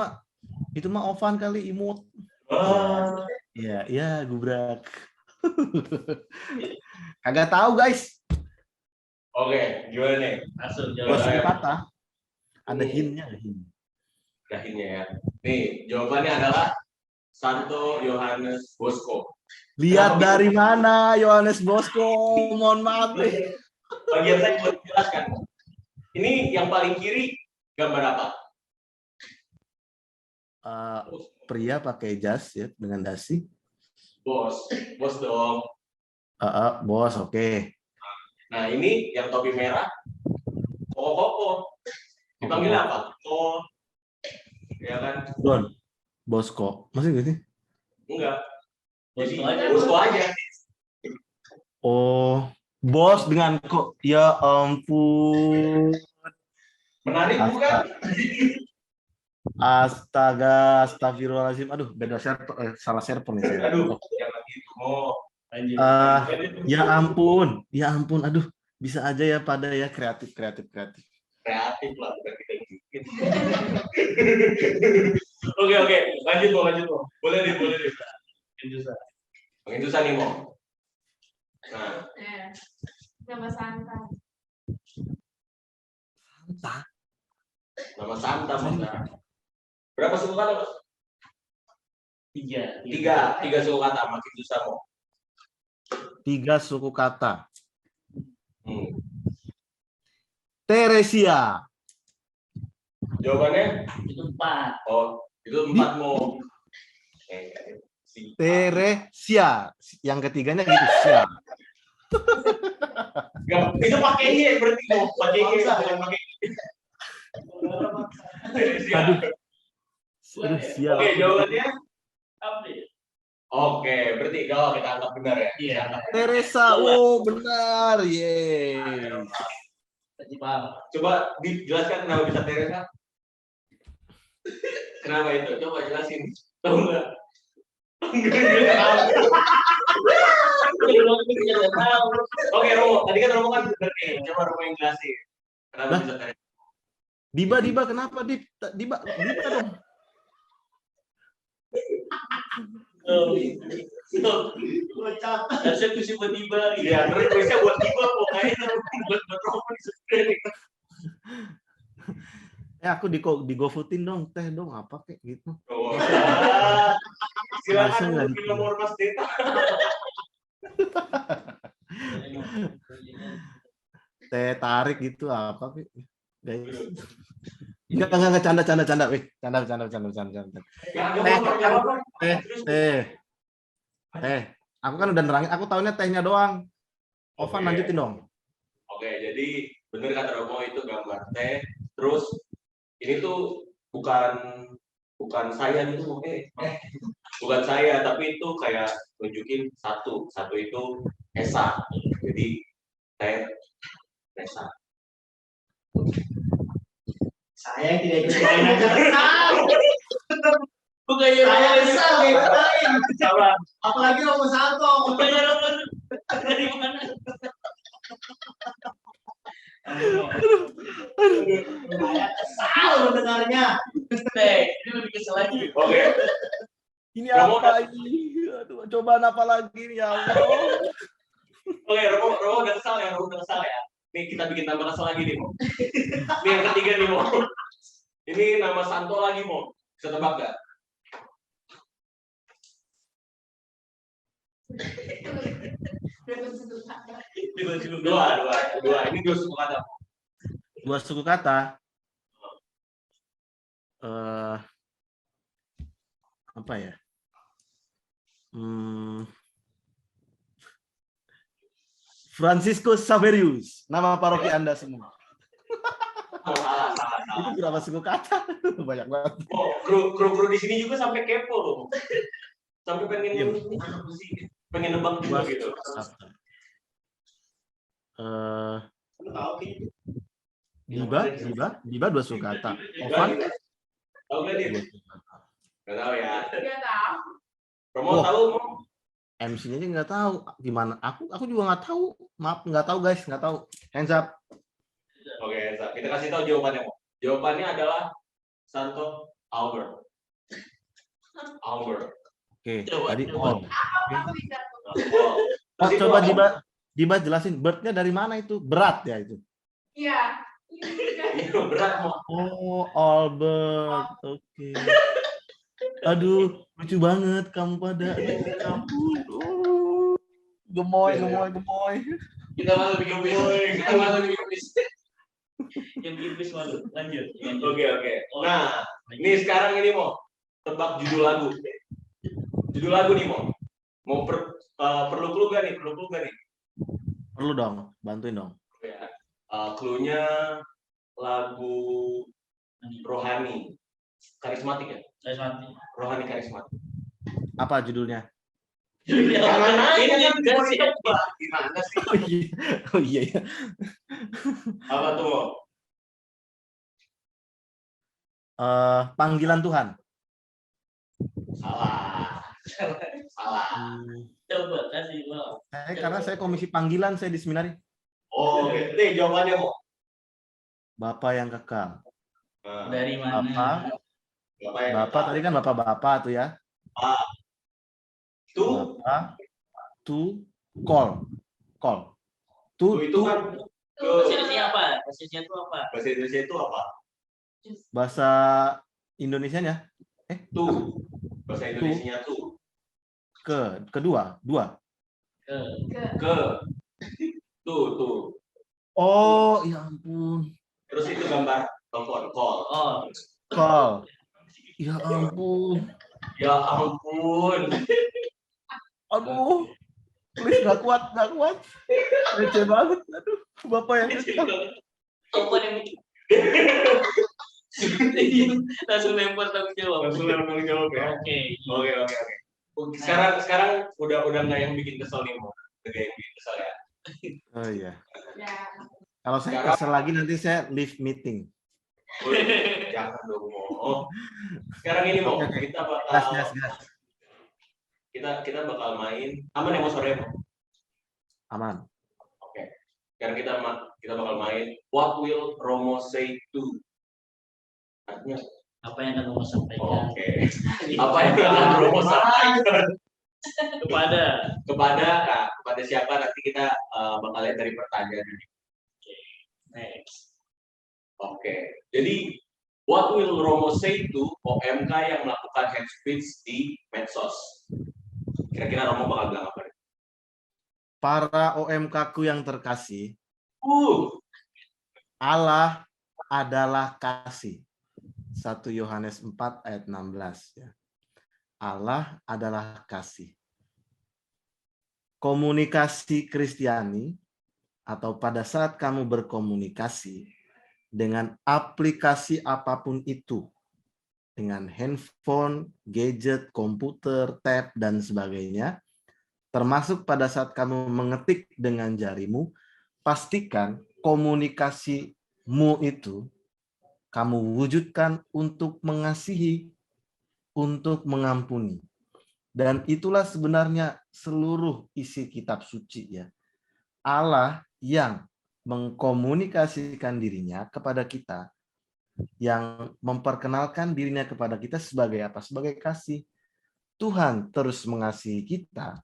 S3: mah Ovan kali imut. Iya, gubrak. Kagak tahu, guys.
S1: Oke, gimana nih?
S5: Langsung
S3: Dua
S5: jawab.
S3: suku kata. Ada hintnya.
S1: Ada hintnya ya. Nih, jawabannya adalah Santo Yohanes Bosco.
S3: Lihat dari mana Yohanes Bosco? Mohon maaf nih.
S1: Bagian saya buat jelaskan. Ini yang paling kiri gambar apa?
S3: Pria pakai jas ya dengan dasi.
S1: Bos dong.
S3: Bos, oke.
S1: Nah ini yang topi merah, koko. Dipanggil apa? Koko. Ya kan?
S3: Don, Bosko. Masih gak sih?
S1: Enggak. Jadi
S5: Bosko aja.
S1: Bosko aja.
S3: Oh, bos dengan kok. Ya ampun.
S1: Menarik bukan?
S3: Astaga, astagfirullahaladzim. Aduh, beda server, salah server nih saya.
S1: Aduh, jangan gitu.
S5: Lanjut.
S3: Ya ampun, ya ampun. Aduh, bisa aja ya pada ya kreatif.
S1: Kreatif lah, bukan kita yang bikin. Oke. Lanjut Mo. Boleh deh. Pengindusan nih Mo. Nah,
S4: Nama santai.
S1: nama Santa Mas. Berapa suku kata Mas?
S5: 3.
S1: Tiga suku kata, makin susah Mo.
S3: 3 suku kata. Teresia.
S1: Jawabannya?
S5: Itu 4.
S1: Oh, itu 4 Mo.
S3: Teresia. Yang ketiganya gitu, sia.
S1: Itu pakai Y berarti Mo. Pakai Y, bukan pakai Y.
S3: Aduh, sia.
S1: Oke, jawabannya?
S5: Update.
S1: Oke, berarti kalau kita anggap benar ya.
S5: Iya.
S3: Teresa, oh benar, yeay.
S5: Tadi paham.
S1: Coba dijelaskan kenapa bisa Teresa. Kenapa itu? Coba jelasin. Tahu nggak? Nggak tahu. Oke, Romo. Tadi kan Romo kan benar nih. Coba Romo yang jelasin. Kenapa bisa Teresa?
S3: Diba, kenapa Diba dong?
S5: Harusnya aku sih tiba.
S1: Iya, terus Teresa buat tiba pokoknya buat Romo di
S3: Aku di GoFoodin dong, teh dong, apa kayak gitu.
S1: Oh.
S3: Masa
S1: Silakan
S3: nggak
S1: mungkin nomor Mas Deta.
S3: Teh tarik gitu apa kayak guys. Enggak canda, weh. Canda. Teh. Aku kan udah nerangin, aku tahunya tehnya doang. Ovan lanjutin dong.
S1: Oke, jadi bener kata Romo itu gambar teh. Terus ini tuh bukan saya gitu, oke. Bukan saya, tapi itu kayak nunjukin satu itu Esa. Jadi teh Esa.
S5: Saya tidak ikut main aja. Bukannya saya kesal ngikutin.
S1: Salah.
S5: Apalagi Romo Salto. Bukannya Romo dari mana? Saya kesal mendengarnya. Ini lebih kesal lagi.
S1: Oke.
S3: Ini
S1: Romo
S3: apa ini? Aduh, cobaan apa lagi nih ya Allah.
S1: Oke, Romo udah kesal ya. Nih kita bikin tambah kesal lagi nih, Mo. Ini yang ketiga nih, Mo. Ini nama Santo lagi, Mo. Bisa tebak nggak? Dua. Ini dua suku kata.
S3: 2 suku kata. Apa ya? Francisco Saverius, nama paroki Anda semua.
S1: Salah.
S3: Itu berapa suku kata? Banyak banget.
S1: Oh, kru di sini juga sampai kepo loh. Sampai pengen nebak juga gitu.
S3: Diba 2 suku kata. Ovan
S1: Tahu nggak dia?
S3: 2 suku kata.
S1: Nggak tahu ya.
S4: Dia tahu.
S1: Romo
S3: Oh.
S1: tahu, Mo?
S3: MC-nya aja nggak tahu gimana. Aku juga nggak tahu. Maaf, nggak tahu guys, nggak tahu. Hands up.
S1: Oke, kita kasih tahu jawabannya, Mo. Jawabannya adalah Santo Albert.
S3: Oke, tadi all.
S4: Apa bisa?
S3: Oh, coba Diba jelasin bird-nya dari mana itu? Berat ya itu.
S4: Iya.
S1: Iya, berat, Mo.
S3: Oh, Albert. Oke. Aduh, lucu banget kamu pada. Ya ampun. Gemoy.
S5: Kita malu bikin quiz. Kita malu bikin quiz. Yang bikin quiz malu. Lanjut.
S1: Oke. Nah, ini sekarang ini mau tebak judul lagu. Judul lagu nih mau perlu clue gak nih?
S3: Perlu dong, bantuin dong.
S1: Ya. Clue-nya lagu rohani, karismatik ya? Rohani karismatik.
S3: Apa judulnya?
S1: Karena ini kan
S5: Kan
S1: mau
S5: sih.
S1: ditebak. Gimana sih?
S3: Oh iya ya.
S1: Apa tuh Mo?
S3: Panggilan Tuhan.
S1: Salah.
S5: Coba kasih Bang.
S3: Karena saya komisi panggilan saya di seminari.
S1: Oh, oke. Nih jawabannya Mo.
S3: Bapa yang kekal.
S1: Nah,
S5: Dari mana?
S3: Bapak tadi kan bapak-bapak tuh ya.
S1: Tuh
S3: Bapak to call.
S1: itu kan
S5: Bahasa Indonesia apa? Bahasa Indonesia itu apa?
S1: bahasa Indonesia itu apa?
S3: Bahasa Indonesianya
S1: Tuh. Bahasa Indonesianya tuh.
S3: kedua.
S1: Ke. Tuh.
S3: Oh, ya ampun.
S1: Terus itu gambar telepon call.
S5: Oh,
S3: Call. Ya ampun.
S1: Ya ampun.
S3: Aduh. Please gak kuat. Receh banget. Aduh, Bapak yang kekal.
S5: apa yang bikin? Langsung lempar tanggung jawab.
S1: Langsung tanggung jawab ya.
S5: Oke.
S1: Sekarang udah nggak yang bikin kesel nih Mo. Udah yang bikin kesel ya.
S3: Oh iya.
S4: Ya.
S3: Kalau saya kesel lagi nanti saya leave meeting.
S1: Jangan dong Mo. Sekarang ini Mo,
S3: Oke.
S1: kita bakal
S3: Gas.
S1: kita bakal main. Aman ya Mo sore Mo?
S3: Aman.
S1: Oke. Sekarang kita bakal main What Will Romo Say To? Artinya
S5: Apa yang akan kamu sampaikan?
S1: oke. Apa yang akan Romo sampaikan
S5: Kepada
S1: kepada siapa nanti kita bakal lihat dari pertanyaan ini.
S5: next.
S1: Oke. Jadi What will Romo say to OMK yang melakukan hate speech di medsos? Kira-kira Romo bakal bilang apa?
S3: Para OMK-ku yang terkasih,
S1: Uh,
S3: Allah adalah kasih. 1 Yohanes 4 ayat 16 ya. Allah adalah kasih. Komunikasi Kristiani atau pada saat kamu berkomunikasi dengan aplikasi apapun itu, dengan handphone, gadget, komputer, tab dan sebagainya, termasuk pada saat kamu mengetik dengan jarimu, pastikan komunikasimu itu kamu wujudkan untuk mengasihi, untuk mengampuni. Dan itulah sebenarnya seluruh isi kitab suci ya. Allah yang mengkomunikasikan dirinya kepada kita, yang memperkenalkan dirinya kepada kita sebagai apa? Sebagai kasih. Tuhan terus mengasihi kita,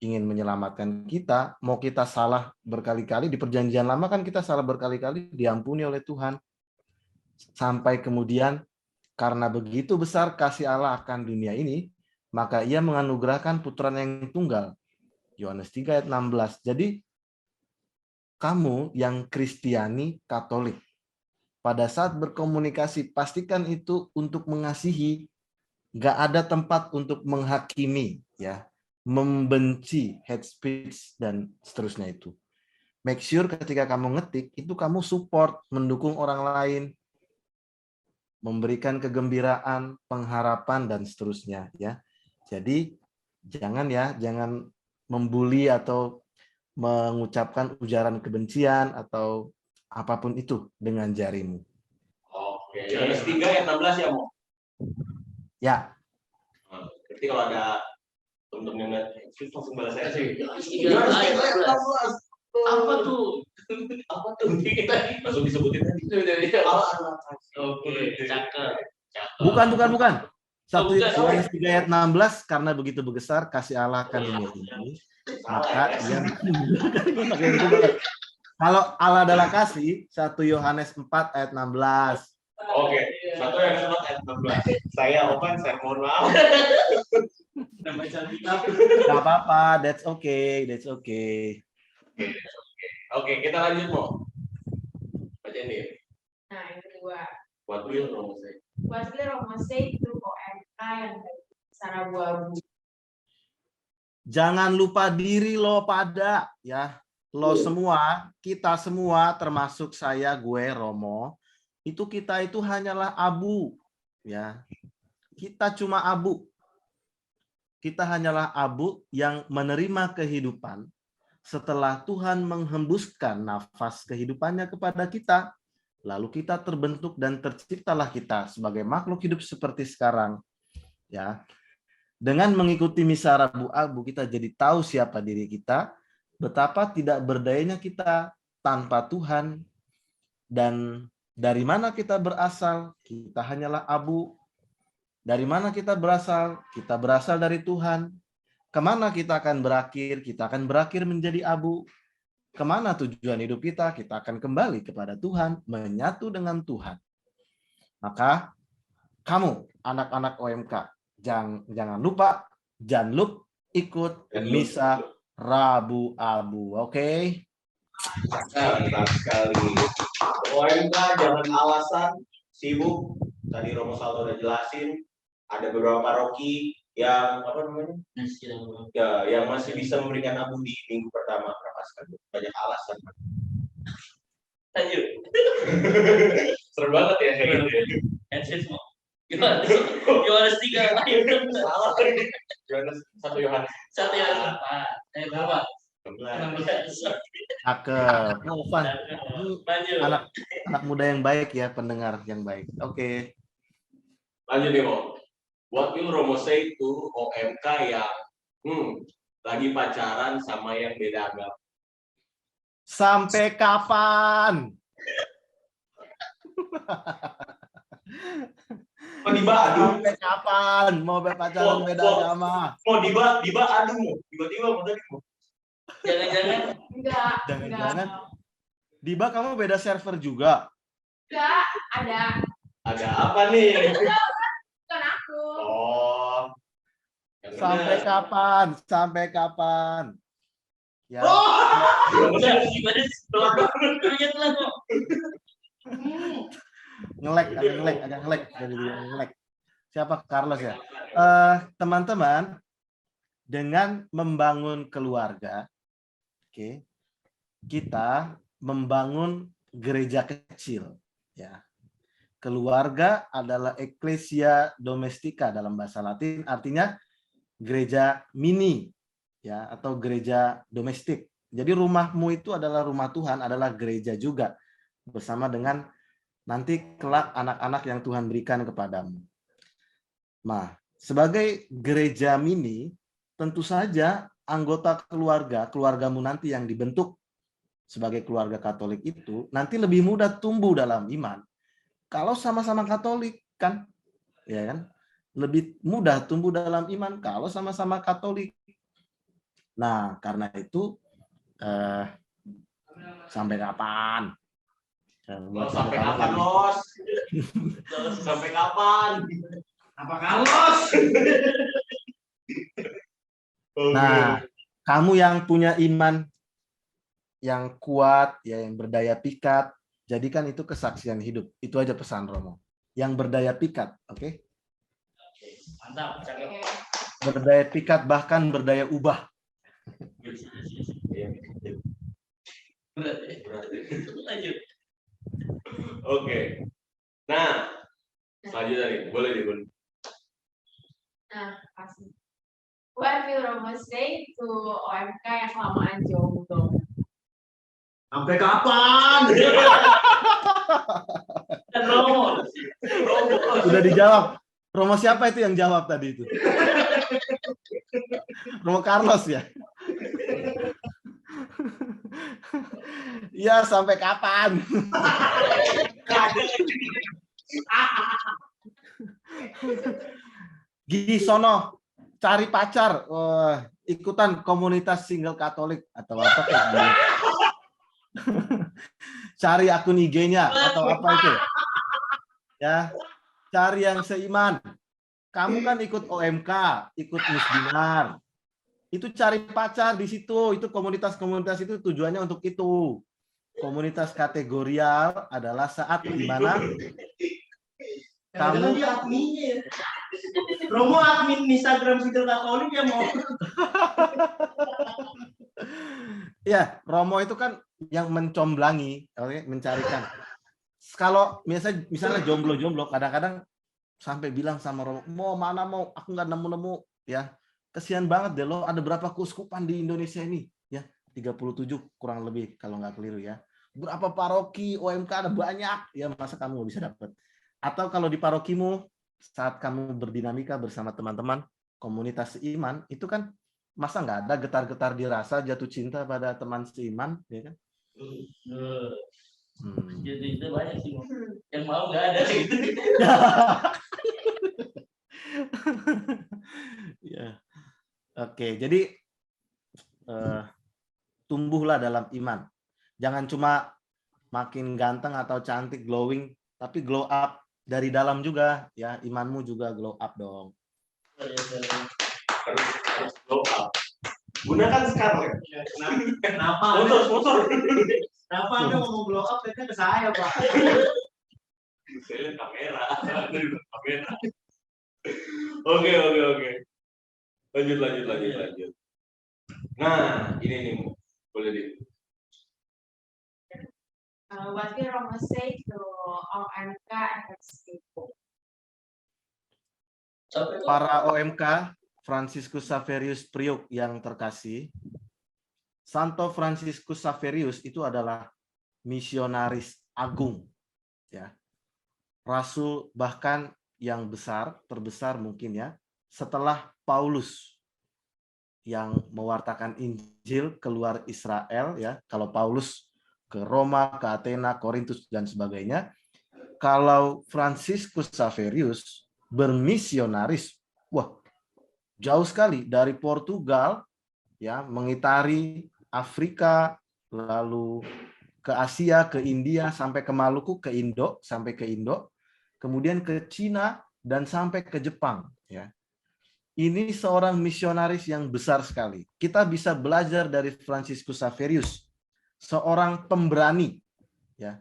S3: ingin menyelamatkan kita, mau kita salah berkali-kali, di perjanjian lama kan kita salah berkali-kali, diampuni oleh Tuhan. Sampai kemudian karena begitu besar kasih Allah akan dunia ini, maka ia menganugerahkan putranya yang tunggal. Yohanes 3 ayat 16. Jadi kamu yang Kristiani Katolik, pada saat berkomunikasi pastikan itu untuk mengasihi, nggak ada tempat untuk menghakimi, ya, membenci, hate speech dan seterusnya itu. Make sure ketika kamu ngetik itu kamu support, mendukung orang lain, memberikan kegembiraan, pengharapan dan seterusnya ya. Jadi jangan membuli atau mengucapkan ujaran kebencian atau apapun itu dengan jarimu.
S1: Oke. Yohanes 3 ayat 16 ya, Mo?
S3: Ya.
S1: Berarti kalau ada teman-teman yang lihat, langsung balas saya sih.
S5: Apa tuh?
S1: Apa tuh? Langsung disebutin tadi.
S5: Oke, cakep.
S3: Bukan. 1
S5: bukan.
S3: Yohanes 3 ayat 16, karena begitu besar kasih Allah akan dunia ini, maka ia kalau Allah adalah kasih, 1 Yohanes 4 ayat 16.
S1: Oke, 1 Satu yang sunat ayat 16. Saya Ovan, saya mohon maaf.
S5: Udah baca kitab.
S3: Gak apa-apa, that's okay.
S1: Oke, kita lanjut Mo. Baca ini.
S4: Nah, yang kedua.
S1: What will Romo say?
S4: What will Romo say to OMK yang secara abu-abu?
S3: Jangan lupa diri lo pada ya. Lo semua, kita semua termasuk saya, gue, Romo, itu kita itu hanyalah abu ya. Kita cuma abu. Kita hanyalah abu yang menerima kehidupan setelah Tuhan menghembuskan nafas kehidupannya kepada kita. Lalu kita terbentuk dan terciptalah kita sebagai makhluk hidup seperti sekarang. Ya. Dengan mengikuti misa Rabu-Abu kita jadi tahu siapa diri kita, betapa tidak berdayanya kita tanpa Tuhan, dan dari mana kita berasal, kita hanyalah abu. Dari mana kita berasal? Kita berasal dari Tuhan. Kemana kita akan berakhir? Kita akan berakhir menjadi abu. Kemana tujuan hidup kita? Kita akan kembali kepada Tuhan, menyatu dengan Tuhan. Maka kamu, anak-anak OMK, jangan lupa, jangan ikut misa Rabu-Abu, oke?
S1: Mantap sekali. OMK jangan alasan sibuk. Tadi Romo Salto udah jelasin. Ada beberapa paroki yang apa namanya? Ya, yang masih bisa memberikan abu di minggu pertama Prapaskah. Banyak alasan.
S5: Lanjut.
S1: Seru banget ya kayak gitu.
S5: Headset Mo. Yohanes 3. Ayo.
S1: Salah. Yohanes 1 Yohanes.
S5: 1 Yohanes 4. Ayo berapa? 16.
S3: Cakep. Oh, Van.
S5: Lanjut.
S3: Anak muda yang baik ya, pendengar yang baik. Oke.
S1: Lanjut nih Mo. What will Romo say to OMK yang lagi pacaran sama yang beda agama?
S3: Sampai kapan?
S1: Oh, Diba aduh.
S3: Sampai kapan mau berpacaran beda agama?
S1: Mau Diba aduh Mo. Tiba-tiba mau tadi Mo.
S5: Jangan-jangan
S4: Enggak.
S3: Jangan-jangan. Diba, kamu beda server juga?
S4: Enggak, ada.
S1: Ada apa nih?
S4: Bukan aku.
S1: Oh. Yang
S3: Sampai
S1: bener.
S3: kapan? Sampai kapan? Ya.
S5: udah gimana sih? Lanjut lah Mo.
S3: Agak ngelek dari dia ngelek. Siapa? Carlos ya. Teman-teman, dengan membangun keluarga, oke, kita membangun gereja kecil, ya. Keluarga adalah ecclesia domestica dalam bahasa Latin, artinya gereja mini, ya, atau gereja domestik. Jadi rumahmu itu adalah rumah Tuhan, adalah gereja juga, bersama dengan nanti kelak anak-anak yang Tuhan berikan kepadamu. Nah, sebagai gereja mini, tentu saja anggota keluargamu nanti yang dibentuk sebagai keluarga Katolik itu nanti lebih mudah tumbuh dalam iman. Kalau sama-sama Katolik kan, ya kan, lebih mudah tumbuh dalam iman kalau sama-sama Katolik. Nah, karena itu sampai kapan?
S1: Sampai kapan, Los? Sampai kapan?
S5: Apa Carlos?
S3: Nah, kamu yang punya iman yang kuat, ya, yang berdaya pikat, jadikan itu kesaksian hidup. Itu aja pesan Romo. Yang berdaya pikat, oke?
S5: Mantap, cakep.
S3: Berdaya pikat, bahkan berdaya ubah.
S5: Lanjut.
S1: Oke. Nah, selanjutnya nih, boleh nih, Bun.
S4: Nah, pasti. What will Romo say to OMK yang kelamaan jomblo?
S1: Sampai kapan?
S5: Dan Romo.
S3: Udah dijawab. Romo siapa itu yang jawab tadi itu? Romo Carlos ya? Ya, sampai kapan? Gigi sono, cari pacar. Ikutan komunitas single Katolik atau apa kayak gitu. Cari akun IG-nya atau apa itu. Ya. Cari yang seiman. Kamu kan ikut OMK, ikut Musdinar. Itu cari pacar di situ. Itu komunitas-komunitas itu tujuannya untuk itu. Komunitas kategorial adalah saat di mana
S5: Kamu
S3: kamu
S5: dia adminnya ya. Romo admin Instagram Sidul Katolik ya mau.
S3: ya, Romo itu kan yang mencomblangi, oke, mencarikan. Kalau misalnya jomblo-jomblo kadang-kadang sampai bilang sama Romo, mau aku nggak nemu-nemu ya. Kesian banget deh lo, ada berapa keuskupan di Indonesia ini ya, 37 kurang lebih kalau nggak keliru ya. Berapa paroki OMK ada banyak ya, masa kamu nggak bisa dapat. Atau kalau di parokimu saat kamu berdinamika bersama teman-teman komunitas seiman itu kan masa nggak ada getar-getar dirasa jatuh cinta pada teman seiman ya kan.
S5: Jadi itu banyak sih. Yang mau nggak ada gitu.
S3: Ya. Oke, jadi tumbuhlah dalam iman. Jangan cuma makin ganteng atau cantik glowing, tapi glow up dari dalam juga ya, imanmu juga glow up dong.
S1: Harus blow up. Gunakan Scarlett.
S5: Kenapa?
S1: Sponsor.
S5: Kenapa Anda ngomong blow up ke saya, Pak?
S1: Saya lihat kamera. Oke. Lanjut. Nah, ini nih, boleh di.
S4: What will Romo say to OMK and its people?
S3: Para OMK, Franciscus Xaverius Priok yang terkasih, Santo Franciscus Xaverius itu adalah misionaris agung, ya, rasul bahkan yang terbesar mungkin ya, setelah Paulus yang mewartakan Injil keluar Israel ya. Kalau Paulus ke Roma, ke Athena, Korintus dan sebagainya. Kalau Franciscus Xaverius bermisionaris, wah, jauh sekali dari Portugal ya, mengitari Afrika, lalu ke Asia, ke India, sampai ke Maluku, ke Indo, kemudian ke Cina dan sampai ke Jepang ya. Ini seorang misionaris yang besar sekali. Kita bisa belajar dari Franciscus Xaverius, seorang pemberani ya.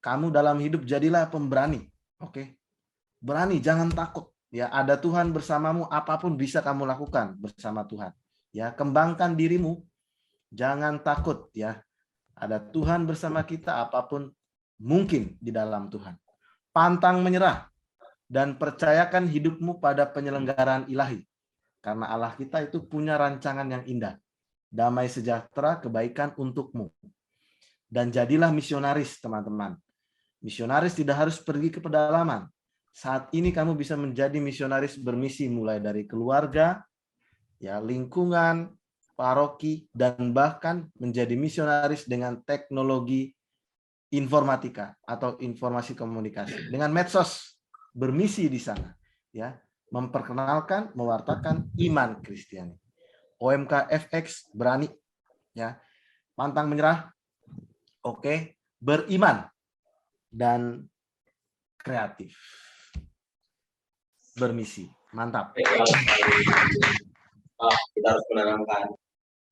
S3: Kamu dalam hidup jadilah pemberani, oke? Berani, jangan takut ya. Ada Tuhan bersamamu, apapun bisa kamu lakukan bersama Tuhan ya. Kembangkan dirimu, jangan takut ya. Ada Tuhan bersama kita, apapun mungkin di dalam Tuhan. Pantang menyerah dan percayakan hidupmu pada penyelenggaraan ilahi. Karena Allah kita itu punya rancangan yang indah. Damai sejahtera, kebaikan untukmu. Dan jadilah misionaris, teman-teman. Misionaris tidak harus pergi ke pedalaman. Saat ini kamu bisa menjadi misionaris bermisi mulai dari keluarga, ya, lingkungan, paroki, dan bahkan menjadi misionaris dengan teknologi informatika atau informasi komunikasi. Dengan medsos, bermisi di sana. Ya, memperkenalkan, mewartakan iman Kristiani. OMK FX berani, ya, pantang menyerah, oke, beriman dan kreatif, bermisi, mantap.
S1: Kita harus menanamkan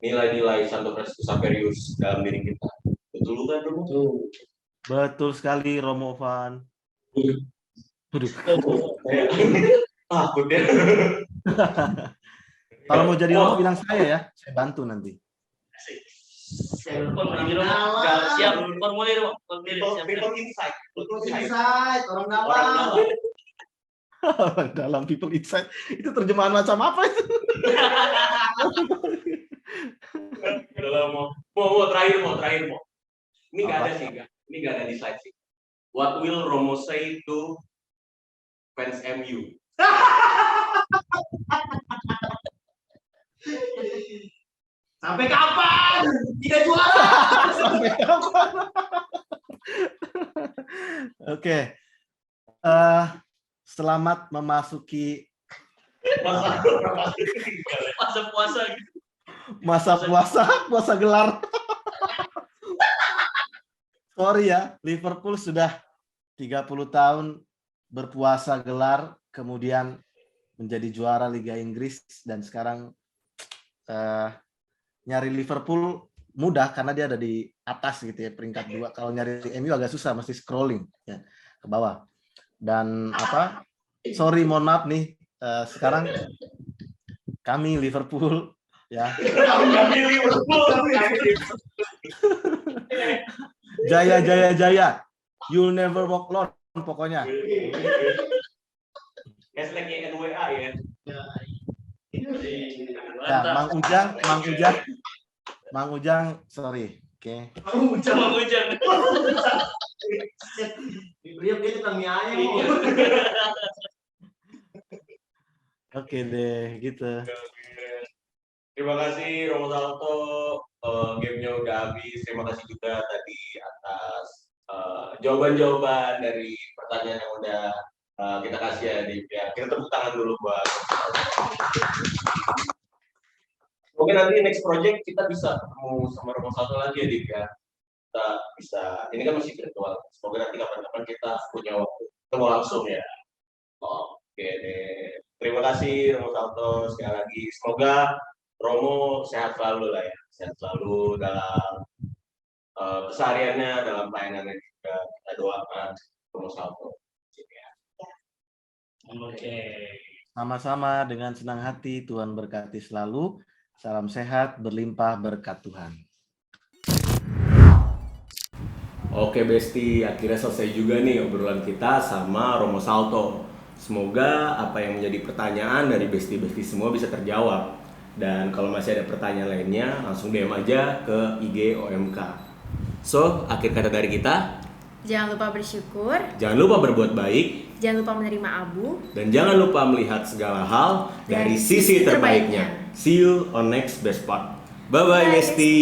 S1: nilai-nilai Santo Franciscus Xaverius dalam diri kita. Betul kan, Romo?
S3: Betul sekali, Romo Van.
S1: Takut ya.
S3: Kalau mau jadi Romo bilang saya ya, saya bantu nanti.
S5: Siap, formulir.
S1: People insight.
S5: Orang dalam.
S3: Orang dalam people insight. Itu terjemahan macam apa itu?
S1: Mau terakhir. Ini nggak ada sih, ini nggak ada di slide sih. What will Romo say to fans MU?
S5: Sampai kapan? Tidak juara.
S3: Sampai kapan? Oke. Selamat memasuki
S5: Masa puasa.
S3: puasa gelar. Sorry ya, Liverpool sudah 30 tahun berpuasa gelar, kemudian menjadi juara Liga Inggris, dan sekarang nyari Liverpool mudah karena dia ada di atas gitu ya, peringkat 2. Kalau nyari MU agak susah, mesti scrolling ya ke bawah. Dan sorry, mohon maaf nih, sekarang kami Liverpool ya, jaya jaya jaya, you'll never walk alone pokoknya.
S1: Hashtag NWA ya.
S3: Ya, Mang Ujang, sorry. Oke.
S5: Sama hujan.
S1: Dia tukang mie ayam.
S3: Oke deh, gitu.
S1: Terima kasih Romo Salto, gamenya udah habis. Terima kasih juga tadi atas jawaban-jawaban dari pertanyaan yang udah kita kasih ya, Dik. Ya, kita tepuk tangan dulu buat Romo Salto. Mungkin nanti next project kita bisa ketemu sama Romo Salto lagi ya, Dik, ya. Kita bisa, ini kan masih virtual. Semoga nanti kapan-kapan kita punya waktu ketemu langsung ya. Oke deh. Terima kasih Romo Salto sekali lagi. Semoga Romo sehat selalu lah ya. Sehat selalu dalam kesehariannya, dalam pelayanannya juga. Kita doakan Romo Salto. Ya.
S5: Oke.
S3: Sama-sama, dengan senang hati, Tuhan berkati selalu. Salam sehat, berlimpah berkat Tuhan.
S1: Oke Besti, akhirnya selesai juga nih obrolan kita sama Romo Salto. Semoga apa yang menjadi pertanyaan dari Besti-Besti semua bisa terjawab. Dan kalau masih ada pertanyaan lainnya, langsung DM aja ke IG OMK. So, akhir kata dari kita,
S2: Jangan lupa bersyukur,
S1: jangan lupa berbuat baik,
S2: jangan lupa menerima abu,
S1: dan jangan lupa melihat segala hal dari sisi terbaiknya. See you on next Best Part. Bye-bye
S2: Bye,
S1: Besti.